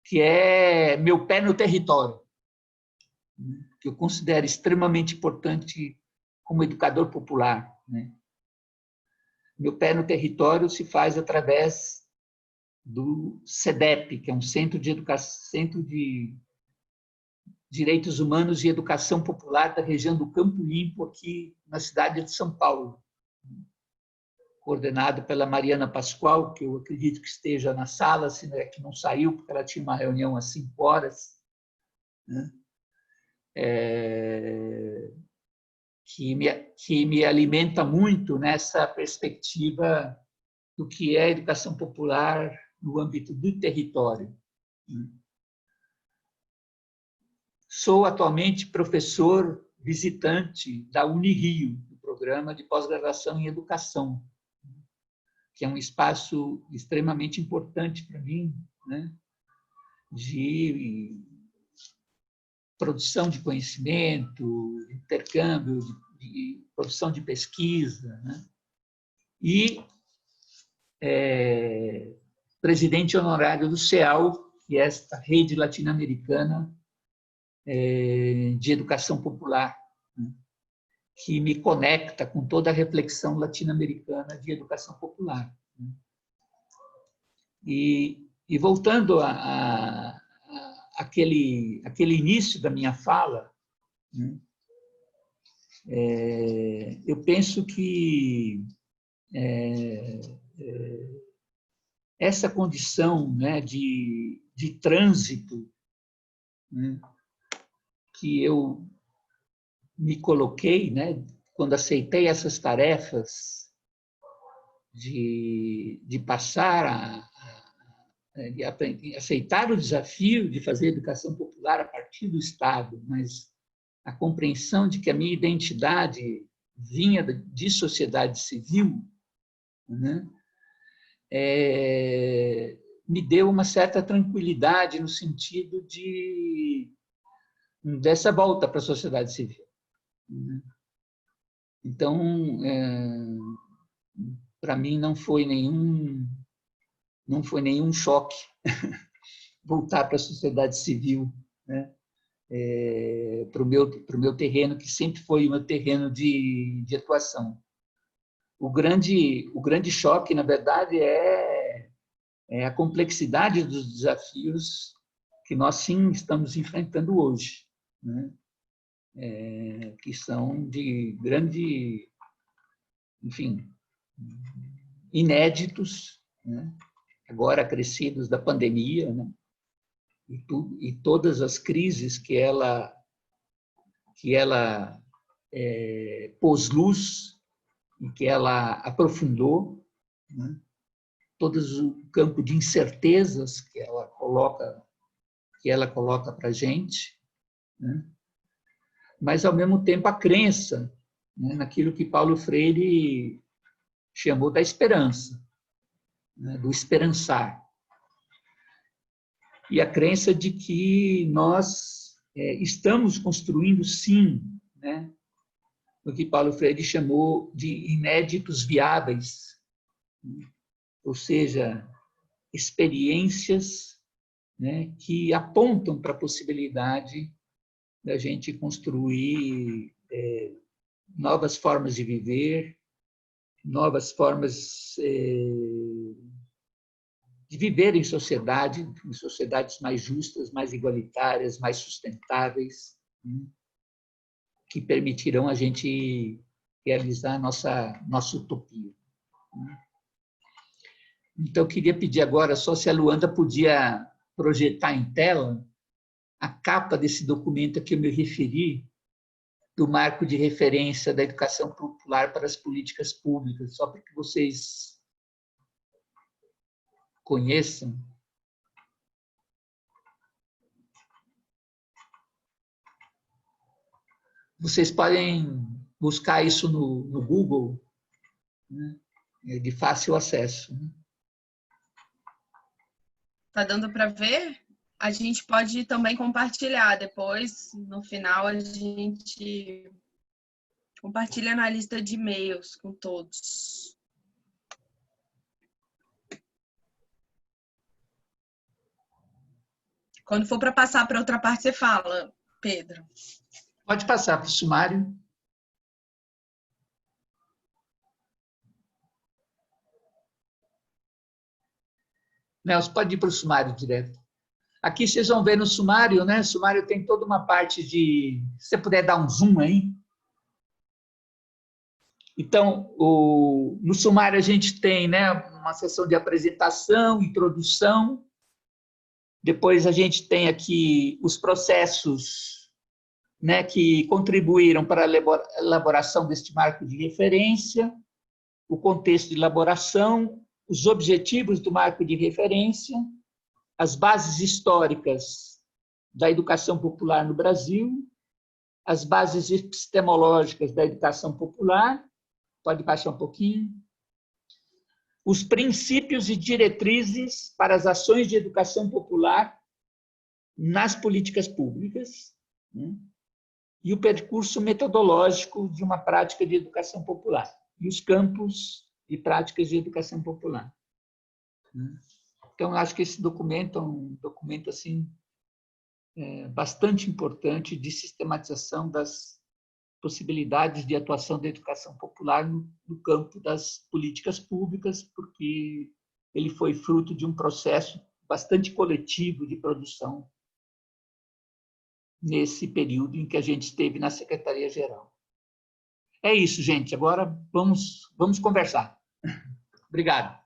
que é meu pé no território, que eu considero extremamente importante como educador popular, né? Meu pé no território se faz através do CEDEP, que é um Centro de Direitos Humanos e Educação Popular da região do Campo Limpo, aqui na cidade de São Paulo, coordenado pela Mariana Pascoal, que eu acredito que esteja na sala, se não é que não saiu, porque ela tinha uma reunião às 5 horas, né? Que me alimenta muito nessa perspectiva do que é a educação popular no âmbito do território. Sou atualmente professor visitante da Unirio, do programa de pós-graduação em educação, que é um espaço extremamente importante para mim, né, de produção de conhecimento, intercâmbio, de produção de pesquisa, né? E presidente honorário do CEAL, que é esta rede latino-americana de educação popular, né, que me conecta com toda a reflexão latino-americana de educação popular, né? E voltando àquele início da minha fala, né, eu penso que essa condição, né, de trânsito, né, que eu me coloquei, né, quando aceitei essas tarefas de passar de aceitar o desafio de fazer educação popular a partir do Estado, mas a compreensão de que a minha identidade vinha de sociedade civil, né, me deu uma certa tranquilidade no sentido dessa volta para a sociedade civil. Então, para mim não foi nenhum choque voltar para a sociedade civil, né? Para o meu terreno, que sempre foi o meu terreno de atuação. O grande choque, na verdade, é a complexidade dos desafios que nós, sim, estamos enfrentando hoje, né? Que são de grande, enfim, inéditos, né? Agora acrescidos da pandemia, né? E todas as crises que ela pôs luz e que ela aprofundou, né? Todo o campo de incertezas que ela coloca para a gente, né? Mas, ao mesmo tempo, a crença, né, naquilo que Paulo Freire chamou da esperança, né, do esperançar. E a crença de que nós estamos construindo, sim, né, o que Paulo Freire chamou de inéditos viáveis, ou seja, experiências, né, que apontam para a possibilidade da gente construir novas formas de viver, novas formas de viver em sociedades mais justas, mais igualitárias, mais sustentáveis, né, que permitirão a gente realizar a nossa utopia. Então, eu queria pedir agora só se a Luanda podia projetar em tela a capa desse documento a que eu me referi, do marco de referência da educação popular para as políticas públicas, só para que vocês conheçam. Vocês podem buscar isso no Google, né? É de fácil acesso. Tá dando para ver? A gente pode também compartilhar depois, no final a gente compartilha na lista de e-mails com todos. Quando for para passar para outra parte, você fala, Pedro. Pode passar para o sumário. Nelson, pode ir para o sumário direto. Aqui vocês vão ver no sumário, né? O sumário tem toda uma parte de... Se você puder dar um zoom aí. Então, no sumário a gente tem, né, uma seção de apresentação, introdução. Depois a gente tem aqui os processos, né, que contribuíram para a elaboração deste marco de referência, o contexto de elaboração, os objetivos do marco de referência, as bases históricas da educação popular no Brasil, as bases epistemológicas da educação popular, pode baixar um pouquinho, os princípios e diretrizes para as ações de educação popular nas políticas públicas, né? E o percurso metodológico de uma prática de educação popular, e os campos e práticas de educação popular. Então, acho que esse documento é um documento assim, bastante importante de sistematização das possibilidades de atuação da educação popular no campo das políticas públicas, porque ele foi fruto de um processo bastante coletivo de produção nesse período em que a gente esteve na Secretaria-Geral. É isso, gente. Agora vamos conversar. Obrigado.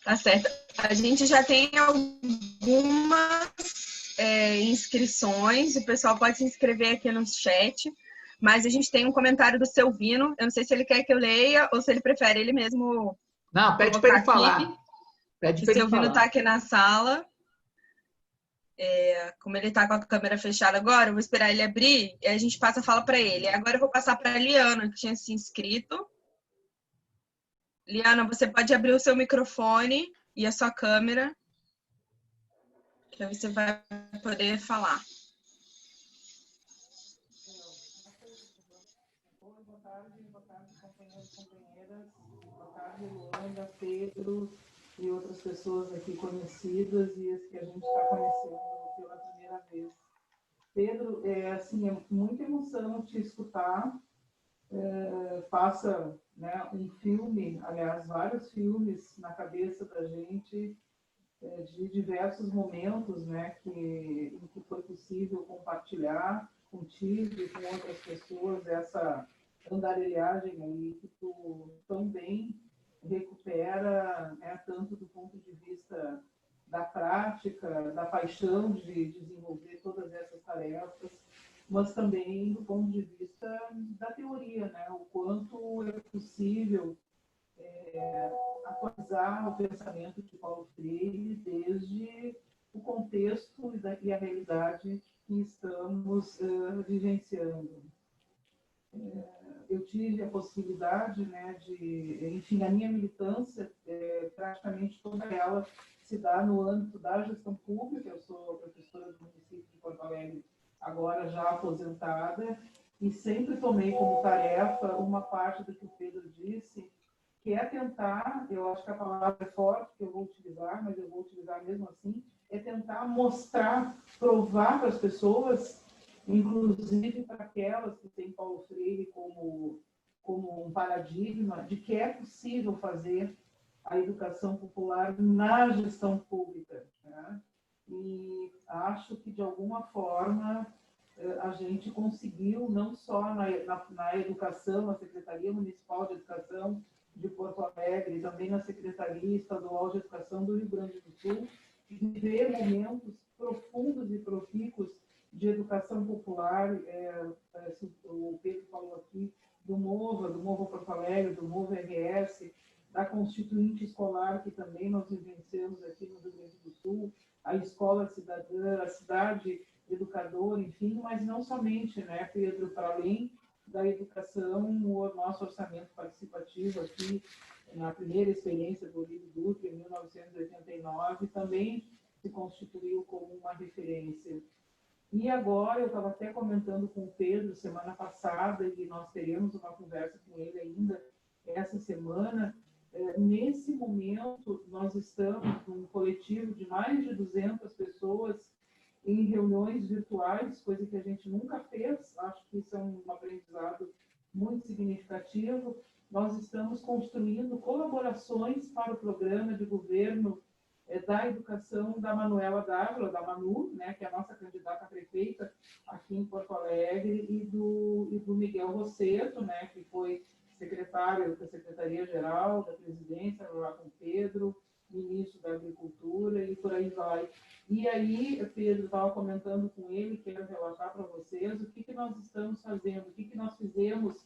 Tá certo. A gente já tem algumas inscrições, o pessoal pode se inscrever aqui no chat, mas a gente tem um comentário do Selvino, eu não sei se ele quer que eu leia ou se ele prefere ele mesmo. Não, pede para ele falar. O Selvino está aqui na sala. Como ele está com a câmera fechada agora, eu vou esperar ele abrir e a gente passa a fala para ele. Agora eu vou passar para a Liana, que tinha se inscrito. Liana, você pode abrir o seu microfone e a sua câmera, que aí você vai poder falar. Boa tarde, companheiros e companheiras. Boa tarde, Luanda, Pedro e outras pessoas aqui conhecidas e as que a gente está conhecendo pela primeira vez. Pedro, é muita emoção te escutar. Passa, né, um filme, aliás, vários filmes na cabeça da gente de diversos momentos, né, em que foi possível compartilhar contigo e com outras pessoas essa andarilhagem aí que tu tão bem recupera, né, tanto do ponto de vista da prática, da paixão de desenvolver todas essas tarefas, mas também do ponto de vista da teoria, né, o quanto é possível atualizar o pensamento de Paulo Freire desde o contexto e a realidade que estamos vivenciando. Eu tive a possibilidade, né, enfim, a minha militância, praticamente toda ela se dá no âmbito da gestão pública. Eu sou professora do município de Porto Alegre, agora já aposentada, e sempre tomei como tarefa uma parte do que o Pedro disse, que é tentar, eu acho que a palavra é forte, que eu vou utilizar, mas eu vou utilizar mesmo assim, é tentar mostrar, provar para as pessoas, inclusive para aquelas que têm Paulo Freire como um paradigma, de que é possível fazer a educação popular na gestão pública, né? E acho que, de alguma forma, a gente conseguiu, não só na educação, na Secretaria Municipal de Educação de Porto Alegre, também na Secretaria Estadual de Educação do Rio Grande do Sul, viver momentos profundos e profícuos de educação popular. O Pedro falou aqui do MOVA Porto Alegre, do MOVA RS, da Constituinte Escolar, que também nós vivenciamos aqui no Rio Grande do Sul, a Escola Cidadã, a Cidade Educadora, enfim, mas não somente, né, Pedro, para além da educação, o nosso orçamento participativo aqui, na primeira experiência do Olívio Dutra, em 1989, também se constituiu como uma referência. E agora, eu estava até comentando com o Pedro semana passada, e nós teremos uma conversa com ele ainda essa semana. Nesse momento, nós estamos num coletivo de mais de 200 pessoas em reuniões virtuais, coisa que a gente nunca fez. Acho que isso é um aprendizado muito significativo. Nós estamos construindo colaborações para o programa de governo da educação da Manuela Dávila, da Manu, né, que é a nossa candidata a prefeita aqui em Porto Alegre, e do Miguel Rosseto, né, que foi secretário da Secretaria-Geral da Presidência, lá com Pedro, ministro da Agricultura, e por aí vai. E aí, Pedro, estava comentando com ele, quero relatar para vocês o que nós estamos fazendo, o que nós fizemos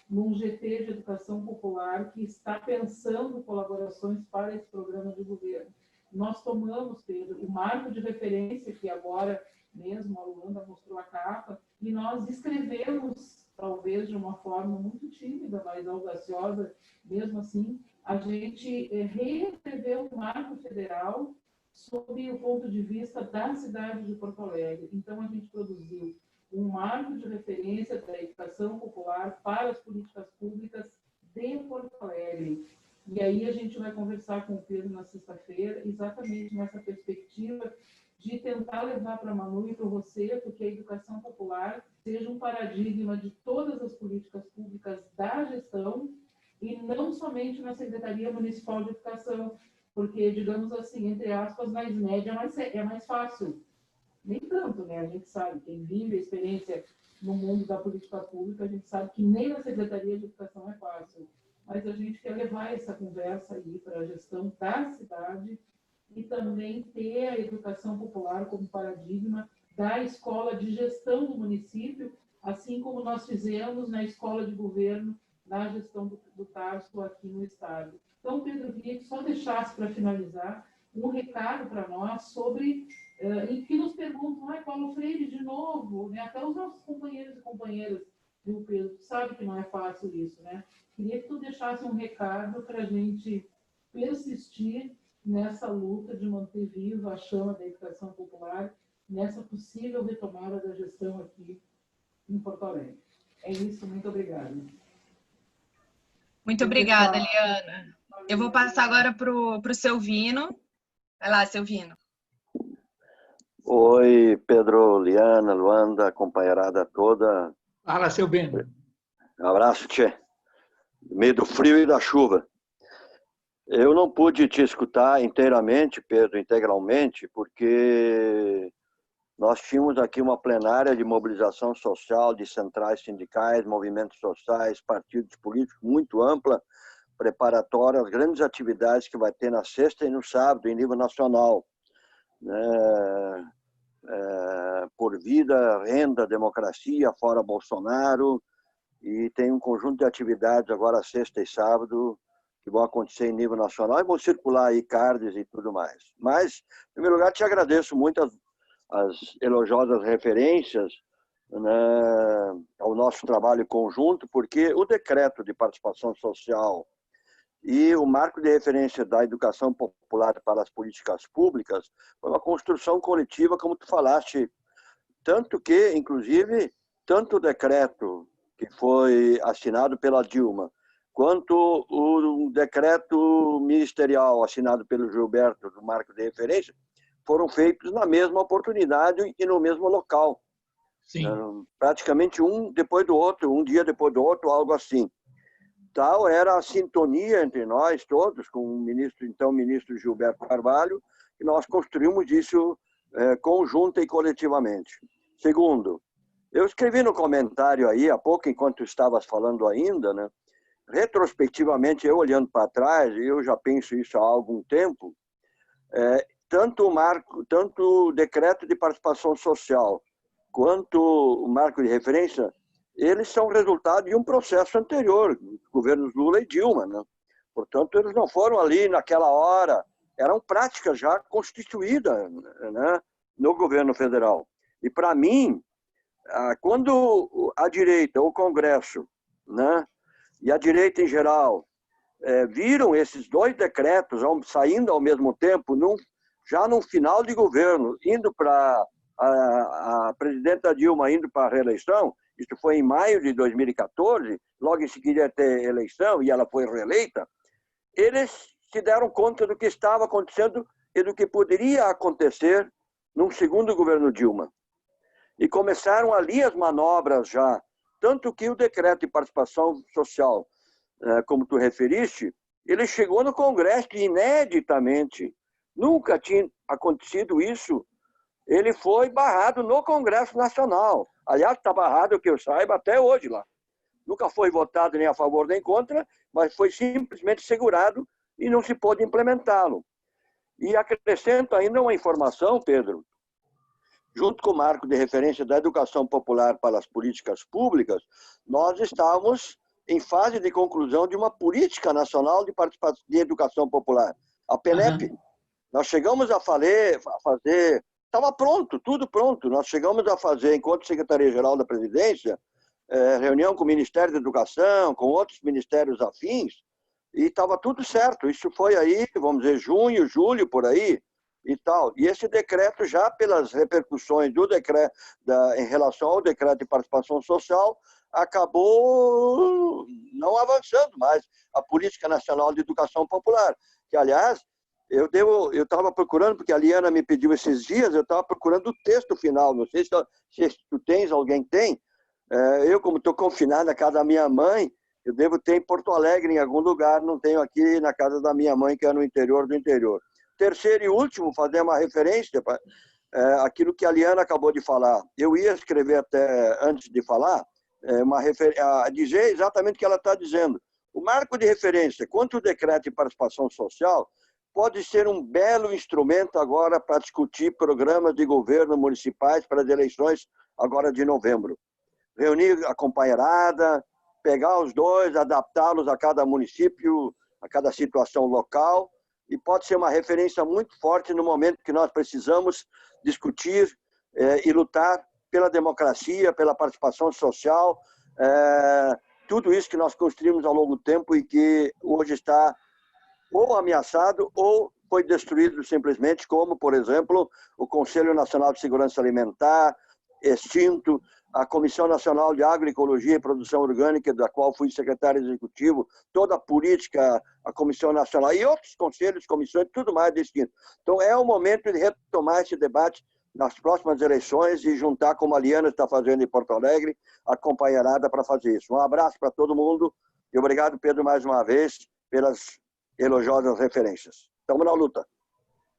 num GT de Educação Popular que está pensando colaborações para esse programa de governo. Nós tomamos, Pedro, o marco de referência, que agora mesmo a Luanda mostrou a capa, e nós escrevemos, talvez de uma forma muito tímida, mas audaciosa, mesmo assim, a gente reescreveu o marco federal sob o ponto de vista da cidade de Porto Alegre. Então, a gente produziu um marco de referência da educação popular para as políticas públicas de Porto Alegre. E aí a gente vai conversar com o Pedro na sexta-feira, exatamente nessa perspectiva de tentar levar para a Manu e para o Rosseto que a educação popular seja um paradigma de todas as políticas públicas da gestão e não somente na Secretaria Municipal de Educação, porque, digamos assim, entre aspas, mais média é mais fácil. Nem tanto, né? A gente sabe, quem vive a experiência no mundo da política pública, a gente sabe que nem na Secretaria de Educação é fácil. Mas mas a gente quer levar essa conversa aí para a gestão da cidade e também ter a educação popular como paradigma da escola de gestão do município, assim como nós fizemos na escola de governo, na gestão do Tarso aqui no estado. Então, Pedro, eu queria que só deixasse para finalizar um recado para nós sobre, em que nos perguntam, Paulo Freire de novo, né? Até os nossos companheiros e companheiras, viu, Pedro? Tu sabe que não é fácil isso, né? Queria que tu deixasse um recado para a gente persistir nessa luta de manter viva a chama da educação popular, nessa possível retomada da gestão aqui em Porto Alegre. É isso, muito obrigada. Muito obrigada, Liana. Eu vou passar agora para o Silvino. Vai lá, Silvino. Oi, Pedro, Liana, Luanda, companheirada toda. Fala, Silvino. Um abraço, tchê. No meio do frio e da chuva. Eu não pude te escutar inteiramente, Pedro, integralmente, porque nós tínhamos aqui uma plenária de mobilização social de centrais sindicais, movimentos sociais, partidos políticos muito ampla, preparatória às grandes atividades que vai ter na sexta e no sábado, em nível nacional. Por vida, renda, democracia, fora Bolsonaro, e tem um conjunto de atividades agora sexta e sábado que vão acontecer em nível nacional e vão circular aí cards e tudo mais. Mas, em primeiro lugar, te agradeço muito as elogiosas referências, né, ao nosso trabalho conjunto, porque o decreto de participação social e o marco de referência da educação popular para as políticas públicas foi uma construção coletiva, como tu falaste, tanto que, inclusive, tanto o decreto que foi assinado pela Dilma, quanto o decreto ministerial assinado pelo Gilberto, do marco de referência, foram feitos na mesma oportunidade e no mesmo local. Sim. Praticamente um depois do outro, um dia depois do outro, algo assim. Tal era a sintonia entre nós todos, com o ministro Gilberto Carvalho, e nós construímos isso conjunta e coletivamente. Segundo, eu escrevi no comentário aí, há pouco, enquanto estavas falando ainda, né? Retrospectivamente, eu olhando para trás, eu já penso isso há algum tempo, tanto o decreto de participação social quanto o marco de referência, eles são resultado de um processo anterior, governos Lula e Dilma, né? Portanto, eles não foram ali naquela hora, eram práticas já constituídas, né, no governo federal. E, para mim, quando a direita, o Congresso, né, e a direita em geral, viram esses dois decretos saindo ao mesmo tempo, já no final de governo, indo para a presidenta Dilma indo para a reeleição, isso foi em maio de 2014, logo em seguida ia ter eleição e ela foi reeleita, eles se deram conta do que estava acontecendo e do que poderia acontecer num segundo governo Dilma. E começaram ali as manobras já, tanto que o decreto de participação social, como tu referiste, ele chegou no Congresso ineditamente. Nunca tinha acontecido isso. Ele foi barrado no Congresso Nacional. Aliás, está barrado, que eu saiba, até hoje lá. Nunca foi votado nem a favor nem contra, mas foi simplesmente segurado e não se pôde implementá-lo. E acrescento ainda uma informação, Pedro, junto com o marco de referência da educação popular para as políticas públicas, nós estávamos em fase de conclusão de uma política nacional de participação de educação popular, a PENEP. Uhum. Nós chegamos a fazer, estava pronto, tudo pronto. Nós chegamos a fazer, enquanto Secretaria-Geral da Presidência, reunião com o Ministério da Educação, com outros ministérios afins, e estava tudo certo. Isso foi aí, vamos dizer, junho, julho, por aí, e tal. E esse decreto, já pelas repercussões do decreto, em relação ao decreto de participação social, acabou não avançando mais a Política Nacional de Educação Popular, que, aliás, eu estava procurando, porque a Liana me pediu esses dias, eu estava procurando o texto final, não sei se tu tens, alguém tem. Eu, como estou confinado na casa da minha mãe, eu devo ter em Porto Alegre, em algum lugar, não tenho aqui na casa da minha mãe, que é no interior do interior. Terceiro e último, fazer uma referência para aquilo que a Liana acabou de falar. Eu ia escrever até antes de falar, dizer exatamente o que ela está dizendo. O marco de referência quanto o decreto de participação social pode ser um belo instrumento agora para discutir programas de governo municipais para as eleições agora de novembro. Reunir a companheirada, pegar os dois, adaptá-los a cada município, a cada situação local, e pode ser uma referência muito forte no momento que nós precisamos discutir e lutar pela democracia, pela participação social, tudo isso que nós construímos ao longo do tempo e que hoje está ou ameaçado ou foi destruído simplesmente, como, por exemplo, o Conselho Nacional de Segurança Alimentar, extinto, a Comissão Nacional de Agroecologia e Produção Orgânica, da qual fui secretário executivo, toda a política, a Comissão Nacional e outros conselhos, comissões, tudo mais distinto. Então, é o momento de retomar esse debate nas próximas eleições e juntar, como a Liana está fazendo em Porto Alegre, a companheirada para fazer isso. Um abraço para todo mundo e obrigado, Pedro, mais uma vez, pelas elogiosas referências. Estamos na luta.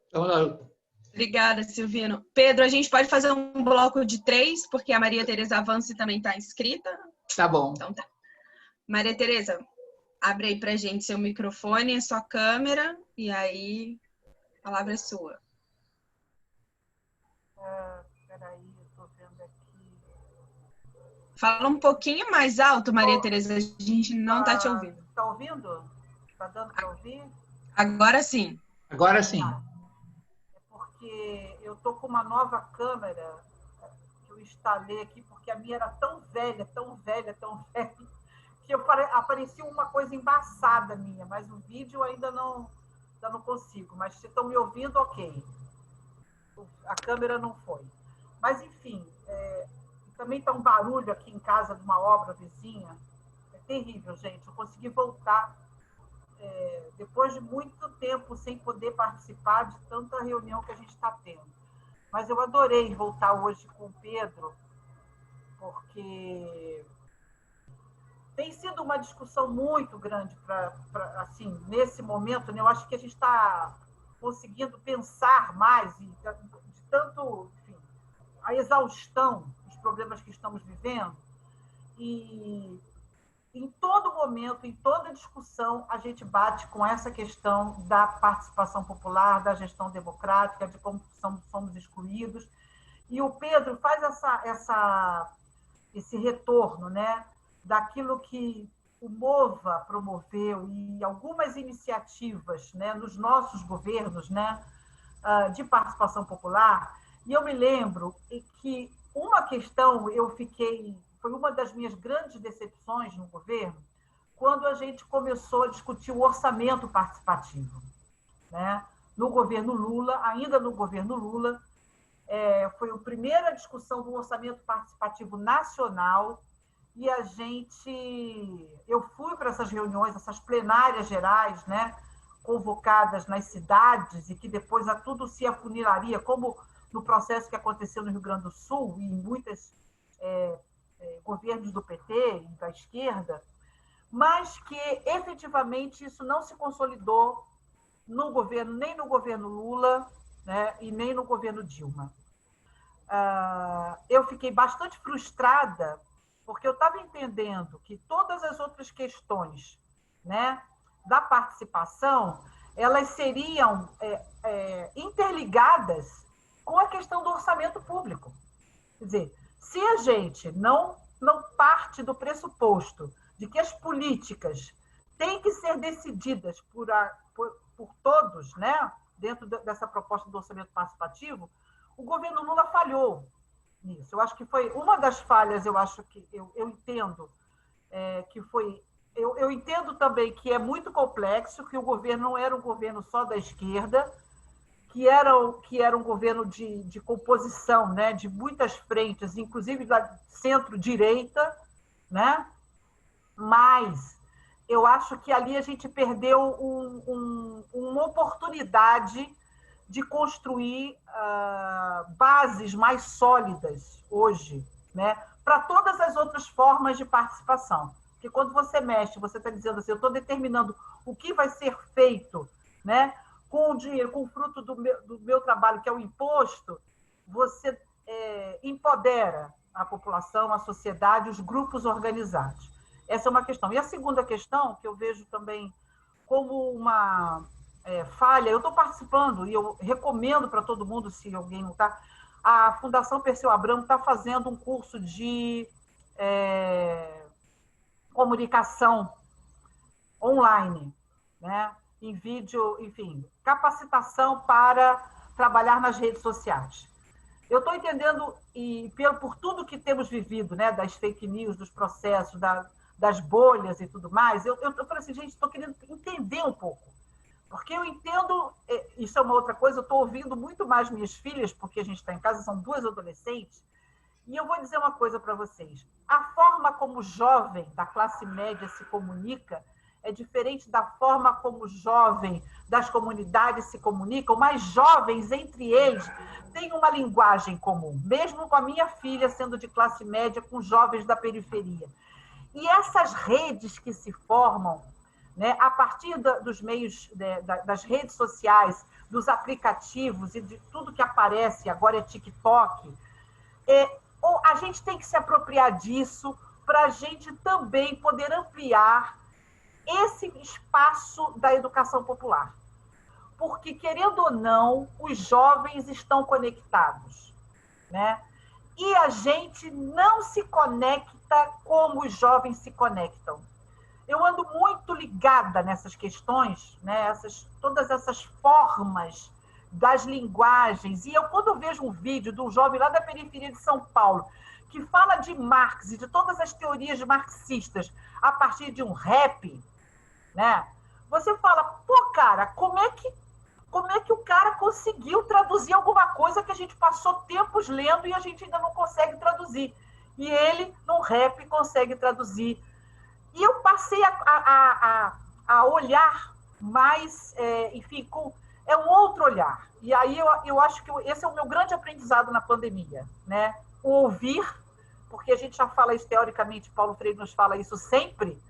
Estamos na luta. Obrigada, Silvino. Pedro, a gente pode fazer um bloco de 3, porque a Maria Tereza Avance também está inscrita. Tá bom. Então tá. Maria Tereza, abre aí pra gente seu microfone, sua câmera, e aí a palavra é sua. Peraí, eu estou vendo aqui. Fala um pouquinho mais alto, Maria Tereza, a gente não está te ouvindo. Está ouvindo? Está dando para ouvir? Agora sim. Agora sim. É porque eu estou com uma nova câmera que eu instalei aqui, porque a minha era tão velha, que aparecia uma coisa embaçada minha, mas o vídeo ainda não consigo. Mas se estão me ouvindo, ok. A câmera não foi. Mas, enfim, também está um barulho aqui em casa de uma obra vizinha. É terrível, gente. Eu consegui voltar depois de muito tempo sem poder participar de tanta reunião que a gente está tendo. Mas eu adorei voltar hoje com o Pedro, porque tem sido uma discussão muito grande assim, nesse momento, né? Eu acho que a gente está conseguindo pensar mais de tanto, enfim, a exaustão dos problemas que estamos vivendo. E em todo momento, em toda discussão, a gente bate com essa questão da participação popular, da gestão democrática, de como somos excluídos. E o Pedro faz esse retorno, né, daquilo que o MOVA promoveu e algumas iniciativas, né, nos nossos governos, né, de participação popular. E eu me lembro que uma questão foi uma das minhas grandes decepções no governo, quando a gente começou a discutir o orçamento participativo, né? No governo Lula, ainda no governo Lula, foi a primeira discussão do orçamento participativo nacional, e eu fui para essas reuniões, essas plenárias gerais, né, convocadas nas cidades, e que depois tudo se afunilaria, como no processo que aconteceu no Rio Grande do Sul e em muitos governos do PT e da esquerda, mas que efetivamente isso não se consolidou no governo, nem no governo Lula, né, e nem no governo Dilma. Eu fiquei bastante frustrada, porque eu estava entendendo que todas as outras questões, né, da participação, elas seriam interligadas com a questão do orçamento público. Quer dizer, se a gente não parte do pressuposto de que as políticas têm que ser decididas por todos, né, dentro dessa proposta do orçamento participativo, o governo Lula falhou nisso. Eu acho que foi uma das falhas, eu acho que eu entendo que foi. Eu entendo também que é muito complexo, que o governo não era um governo só da esquerda, que era um governo de composição, né, de muitas frentes, inclusive da centro-direita, né? Mas eu acho que ali a gente perdeu uma oportunidade de construir bases mais sólidas hoje, né, para todas as outras formas de participação. Porque quando você mexe, você está dizendo assim, eu estou determinando o que vai ser feito, né, com o dinheiro, com o fruto do meu trabalho, que é o imposto, você empodera a população, a sociedade, os grupos organizados. Essa é uma questão. E a segunda questão, que eu vejo também como uma falha, eu estou participando e eu recomendo para todo mundo, se alguém não está, a Fundação Perseu Abramo está fazendo um curso de comunicação online, né? Em vídeo, enfim, capacitação para trabalhar nas redes sociais. Eu estou entendendo, e por tudo que temos vivido, né, das fake news, dos processos, das bolhas e tudo mais, eu falei assim, gente, estou querendo entender um pouco. Porque eu entendo, isso é uma outra coisa, eu estou ouvindo muito mais minhas filhas, porque a gente está em casa, são 2 adolescentes, e eu vou dizer uma coisa para vocês. A forma como o jovem da classe média se comunica é diferente da forma como o jovem das comunidades se comunicam, mas jovens, entre eles, têm uma linguagem comum, mesmo com a minha filha sendo de classe média, com jovens da periferia. E essas redes que se formam, né, a partir dos meios, das redes sociais, dos aplicativos e de tudo que aparece, agora é TikTok, a gente tem que se apropriar disso para a gente também poder ampliar esse espaço da educação popular. Porque, querendo ou não, os jovens estão conectados, né? E a gente não se conecta como os jovens se conectam. Eu ando muito ligada nessas questões, né? Todas essas formas das linguagens. E quando eu vejo um vídeo de um jovem lá da periferia de São Paulo, que fala de Marx e de todas as teorias marxistas a partir de um rap, né? Você fala, pô, cara, como é que o cara conseguiu traduzir alguma coisa que a gente passou tempos lendo e a gente ainda não consegue traduzir? E ele, no rap, consegue traduzir. E eu passei a olhar mais, enfim, é um outro olhar. E aí eu acho que esse é o meu grande aprendizado na pandemia, né? O ouvir, porque a gente já fala isso teoricamente, Paulo Freire nos fala isso sempre,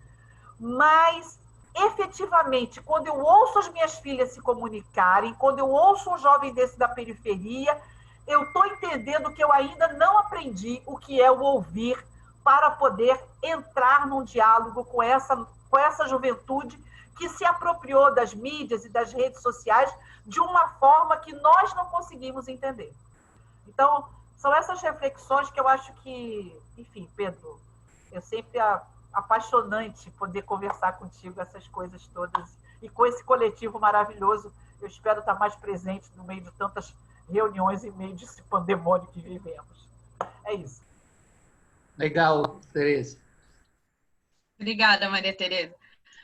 mas efetivamente, quando eu ouço as minhas filhas se comunicarem, quando eu ouço um jovem desse da periferia, eu estou entendendo que eu ainda não aprendi o que é o ouvir para poder entrar num diálogo com essa juventude que se apropriou das mídias e das redes sociais de uma forma que nós não conseguimos entender. Então, são essas reflexões que eu acho que, enfim, Pedro, eu sempre apaixonante poder conversar contigo essas coisas todas e com esse coletivo maravilhoso. Eu espero estar mais presente no meio de tantas reuniões e meio desse pandemônio que vivemos. É isso. Legal, Tereza. Obrigada, Maria Tereza.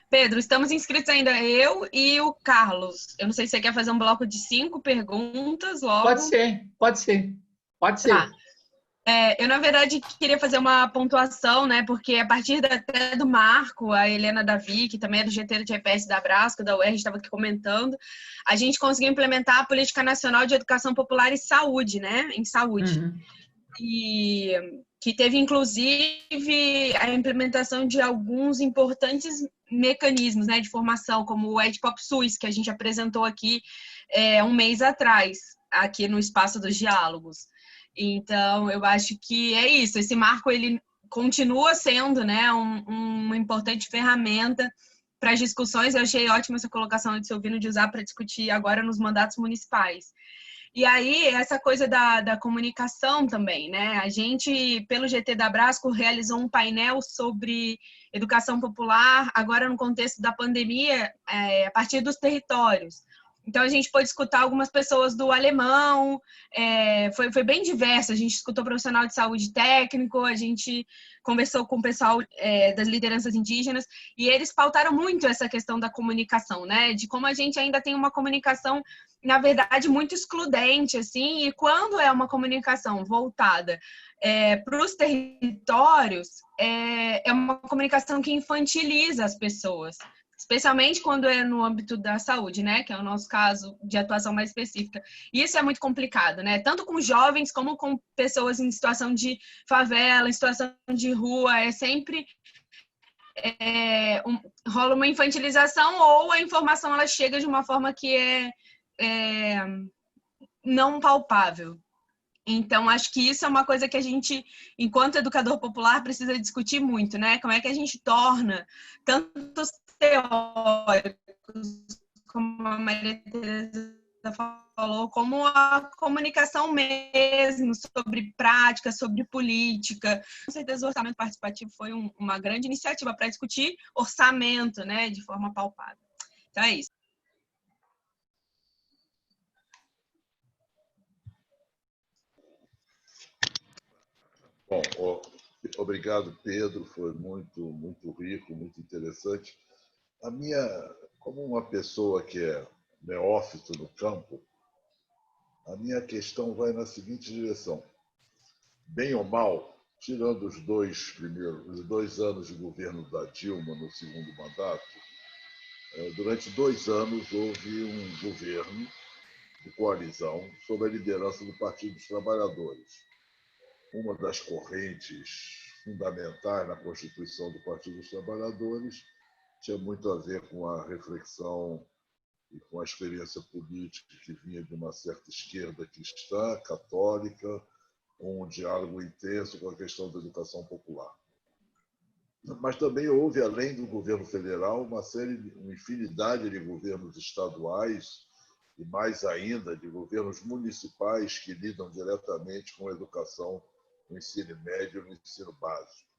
Pedro, estamos inscritos ainda, eu e o Carlos. Eu não sei se você quer fazer um bloco de 5 perguntas logo. Pode ser. Tá. Eu, na verdade, queria fazer uma pontuação, né? Porque a partir até do Marco, a Helena Davi, que também é do GT do GPS da Abrasco, da UERJ, estava aqui comentando, a gente conseguiu implementar a Política Nacional de Educação Popular e Saúde, né? Em saúde. Uhum. E que teve, inclusive, a implementação de alguns importantes mecanismos, né, de formação, como o EdPop SUS, que a gente apresentou aqui um mês atrás, aqui no Espaço dos Diálogos. Então, eu acho que é isso. Esse marco, ele continua sendo, né, uma importante ferramenta para as discussões. Eu achei ótima essa colocação de Silvino de usar para discutir agora nos mandatos municipais. E aí, essa coisa da comunicação também, né? A gente, pelo GT da Abrasco, realizou um painel sobre educação popular, agora no contexto da pandemia, a partir dos territórios. Então, a gente pôde escutar algumas pessoas do alemão, foi bem diverso. A gente escutou profissional de saúde técnico, a gente conversou com o pessoal das lideranças indígenas, e eles pautaram muito essa questão da comunicação, né? De como a gente ainda tem uma comunicação, na verdade, muito excludente, assim, e quando é uma comunicação voltada para os territórios, é uma comunicação que infantiliza as pessoas. Especialmente quando é no âmbito da saúde, né? Que é o nosso caso de atuação mais específica. E isso é muito complicado, né? Tanto com jovens como com pessoas em situação de favela, em situação de rua. É sempre rola uma infantilização ou a informação ela chega de uma forma que é não palpável. Então, acho que isso é uma coisa que a gente, enquanto educador popular, precisa discutir muito, né? Como é que a gente torna tanto os teóricos, como a Maria Tereza falou, como a comunicação mesmo, sobre prática, sobre política. Com certeza o orçamento participativo foi uma grande iniciativa para discutir orçamento, né, de forma palpável. Então é isso. Bom, obrigado, Pedro. Foi muito rico, muito interessante. Como uma pessoa que é neófito no campo, a minha questão vai na seguinte direção. Bem ou mal, tirando os 2 anos de governo da Dilma no segundo mandato, durante 2 anos houve um governo de coalizão sob a liderança do Partido dos Trabalhadores. Uma das correntes fundamentais na Constituição do Partido dos Trabalhadores tinha muito a ver com a reflexão e com a experiência política que vinha de uma certa esquerda cristã, católica, com um diálogo intenso com a questão da educação popular. Mas também houve, além do governo federal, uma infinidade de governos estaduais e, mais ainda, de governos municipais que lidam diretamente com a educação no ensino médio e no ensino básico.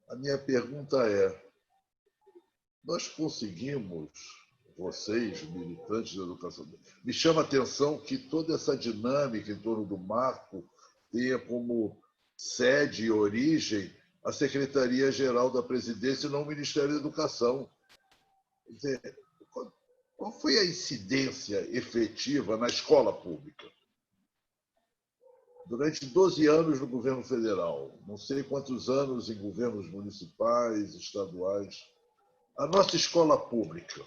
A minha pergunta é, nós conseguimos, vocês, militantes da educação, me chama a atenção que toda essa dinâmica em torno do marco tenha como sede e origem a Secretaria-Geral da Presidência e não o Ministério da Educação. Quer dizer, qual foi a incidência efetiva na escola pública? Durante 12 anos no governo federal, não sei quantos anos em governos municipais, estaduais, a nossa escola pública,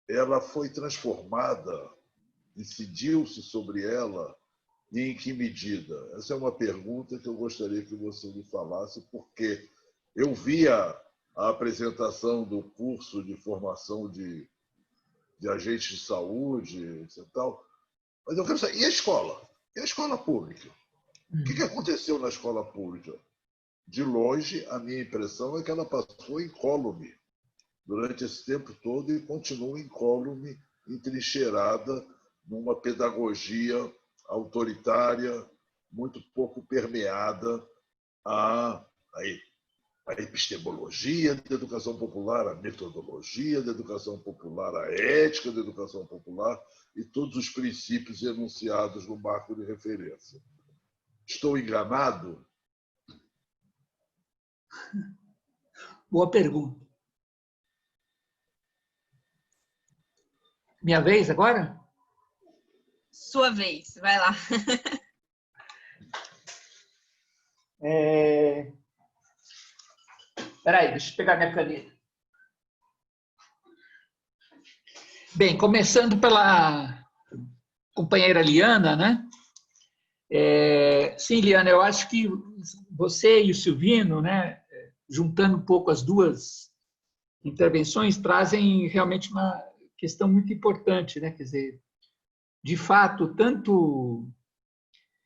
ela foi transformada, incidiu-se sobre ela, e em que medida? Essa é uma pergunta que eu gostaria que você me falasse, porque eu via a apresentação do curso de formação de agentes de saúde, etc. Mas eu quero saber, e a escola? E a escola pública? O que aconteceu na escola pública? De longe, a minha impressão é que ela passou incólume durante esse tempo todo e continua incólume, entrincheirada numa pedagogia autoritária, muito pouco permeada à epistemologia da educação popular, à metodologia da educação popular, à ética da educação popular e todos os princípios enunciados no marco de referência. Estou enganado? Boa pergunta. Minha vez agora? Sua vez, vai lá. Espera aí, deixa eu pegar minha caneta. Bem, começando pela companheira Liana, né? Sim, Liana, eu acho que você e o Silvino, né, juntando um pouco as duas intervenções, trazem realmente uma questão muito importante, né? Quer dizer, de fato, tanto...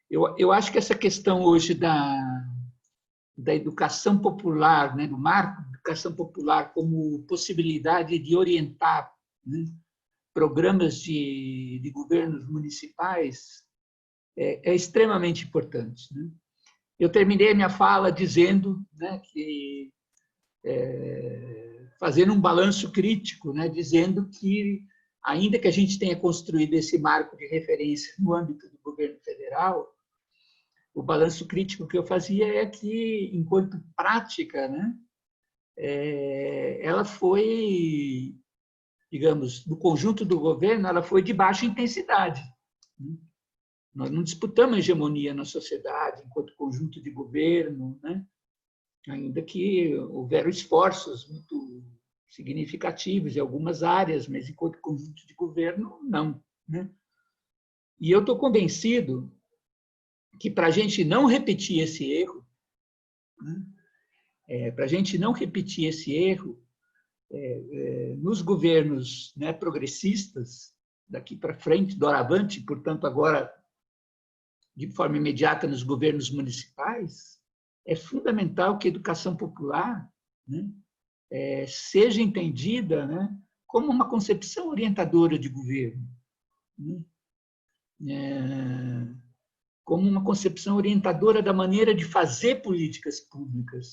Eu acho que essa questão hoje da educação popular, né, do marco da educação popular como possibilidade de orientar, né, programas de governos municipais é extremamente importante, né? Eu terminei a minha fala dizendo, né, que fazendo um balanço crítico, né, dizendo que ainda que a gente tenha construído esse marco de referência no âmbito do governo federal, o balanço crítico que eu fazia é que, enquanto prática, né, ela foi, digamos, do conjunto do governo, ela foi de baixa intensidade. Nós não disputamos hegemonia na sociedade enquanto conjunto de governo, né, ainda que houveram esforços muito significativos em algumas áreas, mas enquanto conjunto de governo, não, né? E eu estou convencido que, para a gente não repetir esse erro, né, para a gente não repetir esse erro, nos governos, né, progressistas, daqui para frente, doravante, portanto, agora de forma imediata nos governos municipais, é fundamental que a educação popular, né, seja entendida, né, como uma concepção orientadora de governo, né, como uma concepção orientadora da maneira de fazer políticas públicas,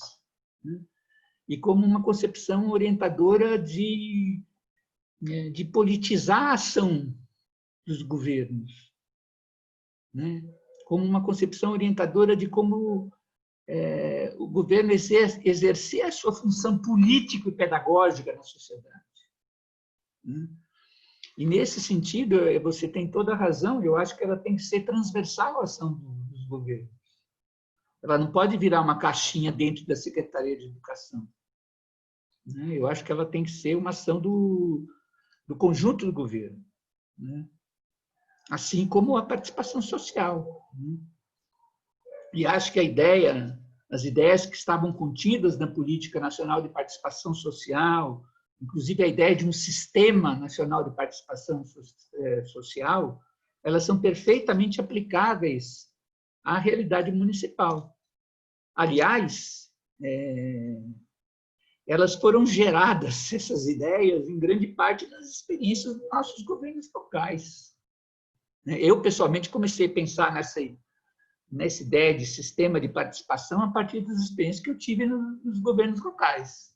né, e como uma concepção orientadora de politizar a ação dos governos, né, como uma concepção orientadora de como o governo exercer a sua função política e pedagógica na sociedade. E, nesse sentido, você tem toda a razão, eu acho que ela tem que ser transversal à ação dos governos. Ela não pode virar uma caixinha dentro da Secretaria de Educação. Eu acho que ela tem que ser uma ação do conjunto do governo, assim como a participação social. E acho que as ideias que estavam contidas na Política Nacional de Participação Social, inclusive a ideia de um Sistema Nacional de Participação Social, elas são perfeitamente aplicáveis à realidade municipal. Aliás, elas foram geradas, essas ideias, em grande parte das experiências dos nossos governos locais. Eu, pessoalmente, comecei a pensar nessa ideia de sistema de participação a partir das experiências que eu tive nos governos locais,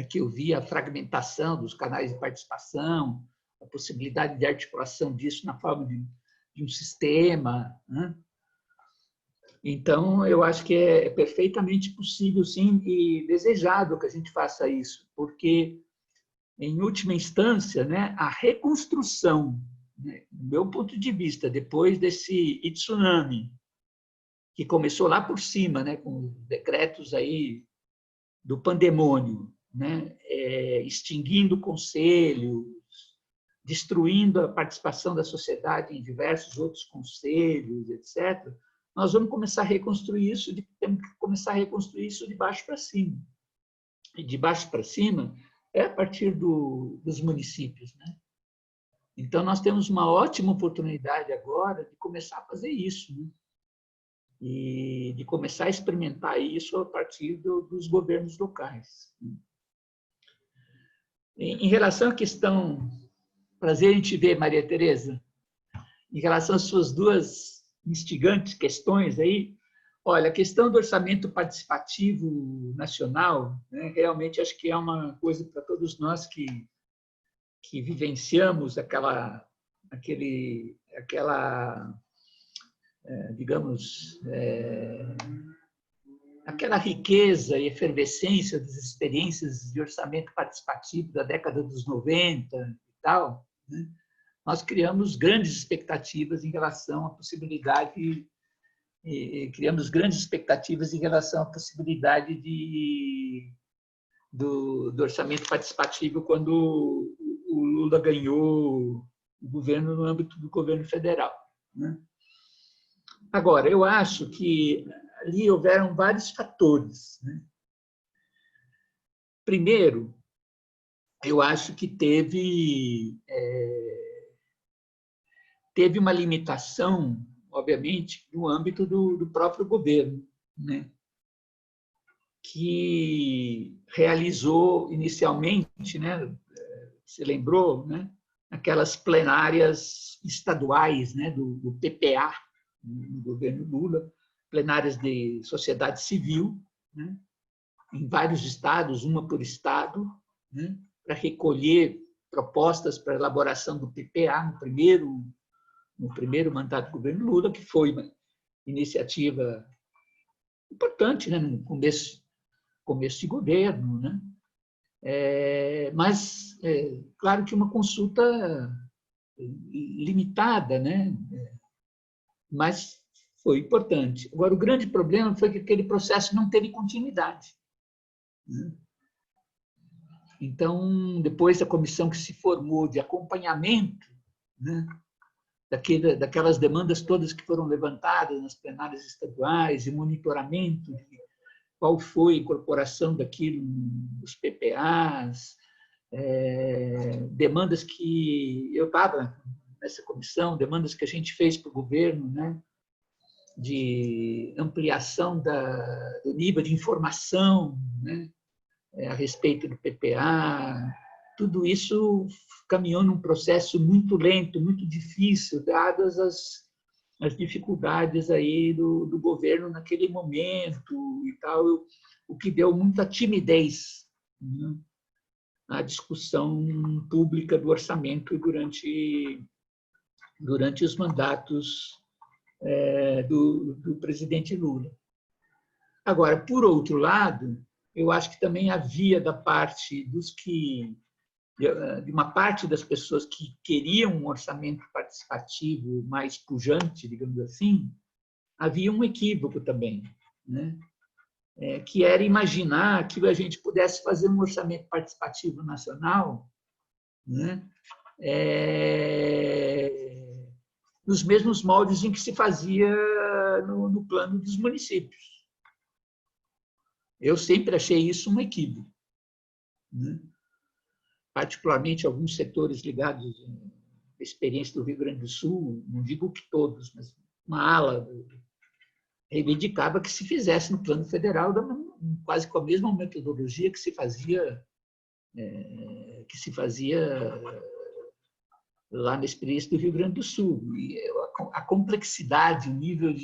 que eu vi a fragmentação dos canais de participação, a possibilidade de articulação disso na forma de um sistema. Então, eu acho que é perfeitamente possível, sim, e desejável que a gente faça isso, porque, em última instância, a reconstrução, do meu ponto de vista, depois desse tsunami, que começou lá por cima, com os decretos aí do pandemônio, extinguindo conselhos, destruindo a participação da sociedade em diversos outros conselhos, etc., nós vamos começar a reconstruir isso, temos que começar a reconstruir isso de baixo para cima. E de baixo para cima é a partir dos municípios. Então, nós temos uma ótima oportunidade agora de começar a fazer isso, e de começar a experimentar isso a partir dos governos locais. Em relação à questão, prazer em te ver, Maria Tereza, em relação às suas duas instigantes questões aí, olha, a questão do orçamento participativo nacional, realmente acho que é uma coisa para todos nós que vivenciamos digamos, aquela riqueza e efervescência das experiências de orçamento participativo da década dos 90 e tal, nós criamos grandes expectativas em relação à possibilidade, do orçamento participativo quando o Lula ganhou o governo no âmbito do governo federal. Agora, eu acho que ali houveram vários fatores. Primeiro, eu acho que teve uma limitação, obviamente, no âmbito do próprio governo, que realizou inicialmente, se lembrou, aquelas plenárias estaduais do PPA, no governo Lula, plenárias de sociedade civil, em vários estados, uma por estado, para recolher propostas para a elaboração do PPA no primeiro mandato do governo Lula, que foi uma iniciativa importante, no começo de governo, mas, claro que uma consulta limitada, mas foi importante. Agora, o grande problema foi que aquele processo não teve continuidade. Então, depois da comissão que se formou de acompanhamento, daquelas demandas todas que foram levantadas nas plenárias estaduais, e monitoramento de qual foi a incorporação daquilo nos PPAs, demandas que eu estava nessa comissão, demandas que a gente fez para o governo, de ampliação do nível de informação, né, a respeito do PPA, tudo isso caminhou num processo muito lento, muito difícil, dadas as dificuldades aí do governo naquele momento e tal, o que deu muita timidez, né, à discussão pública do orçamento durante os mandatos do presidente Lula. Agora, por outro lado, eu acho que também havia da parte de uma parte das pessoas que queriam um orçamento participativo mais pujante, digamos assim, havia um equívoco também, né? Que era imaginar que a gente pudesse fazer um orçamento participativo nacional, né, nos mesmos moldes em que se fazia no plano dos municípios. Eu sempre achei isso um equívoco, né? Particularmente alguns setores ligados à experiência do Rio Grande do Sul, não digo que todos, mas uma ala reivindicava que se fizesse no plano federal quase com a mesma metodologia que se fazia lá na experiência do Rio Grande do Sul. E a complexidade, o nível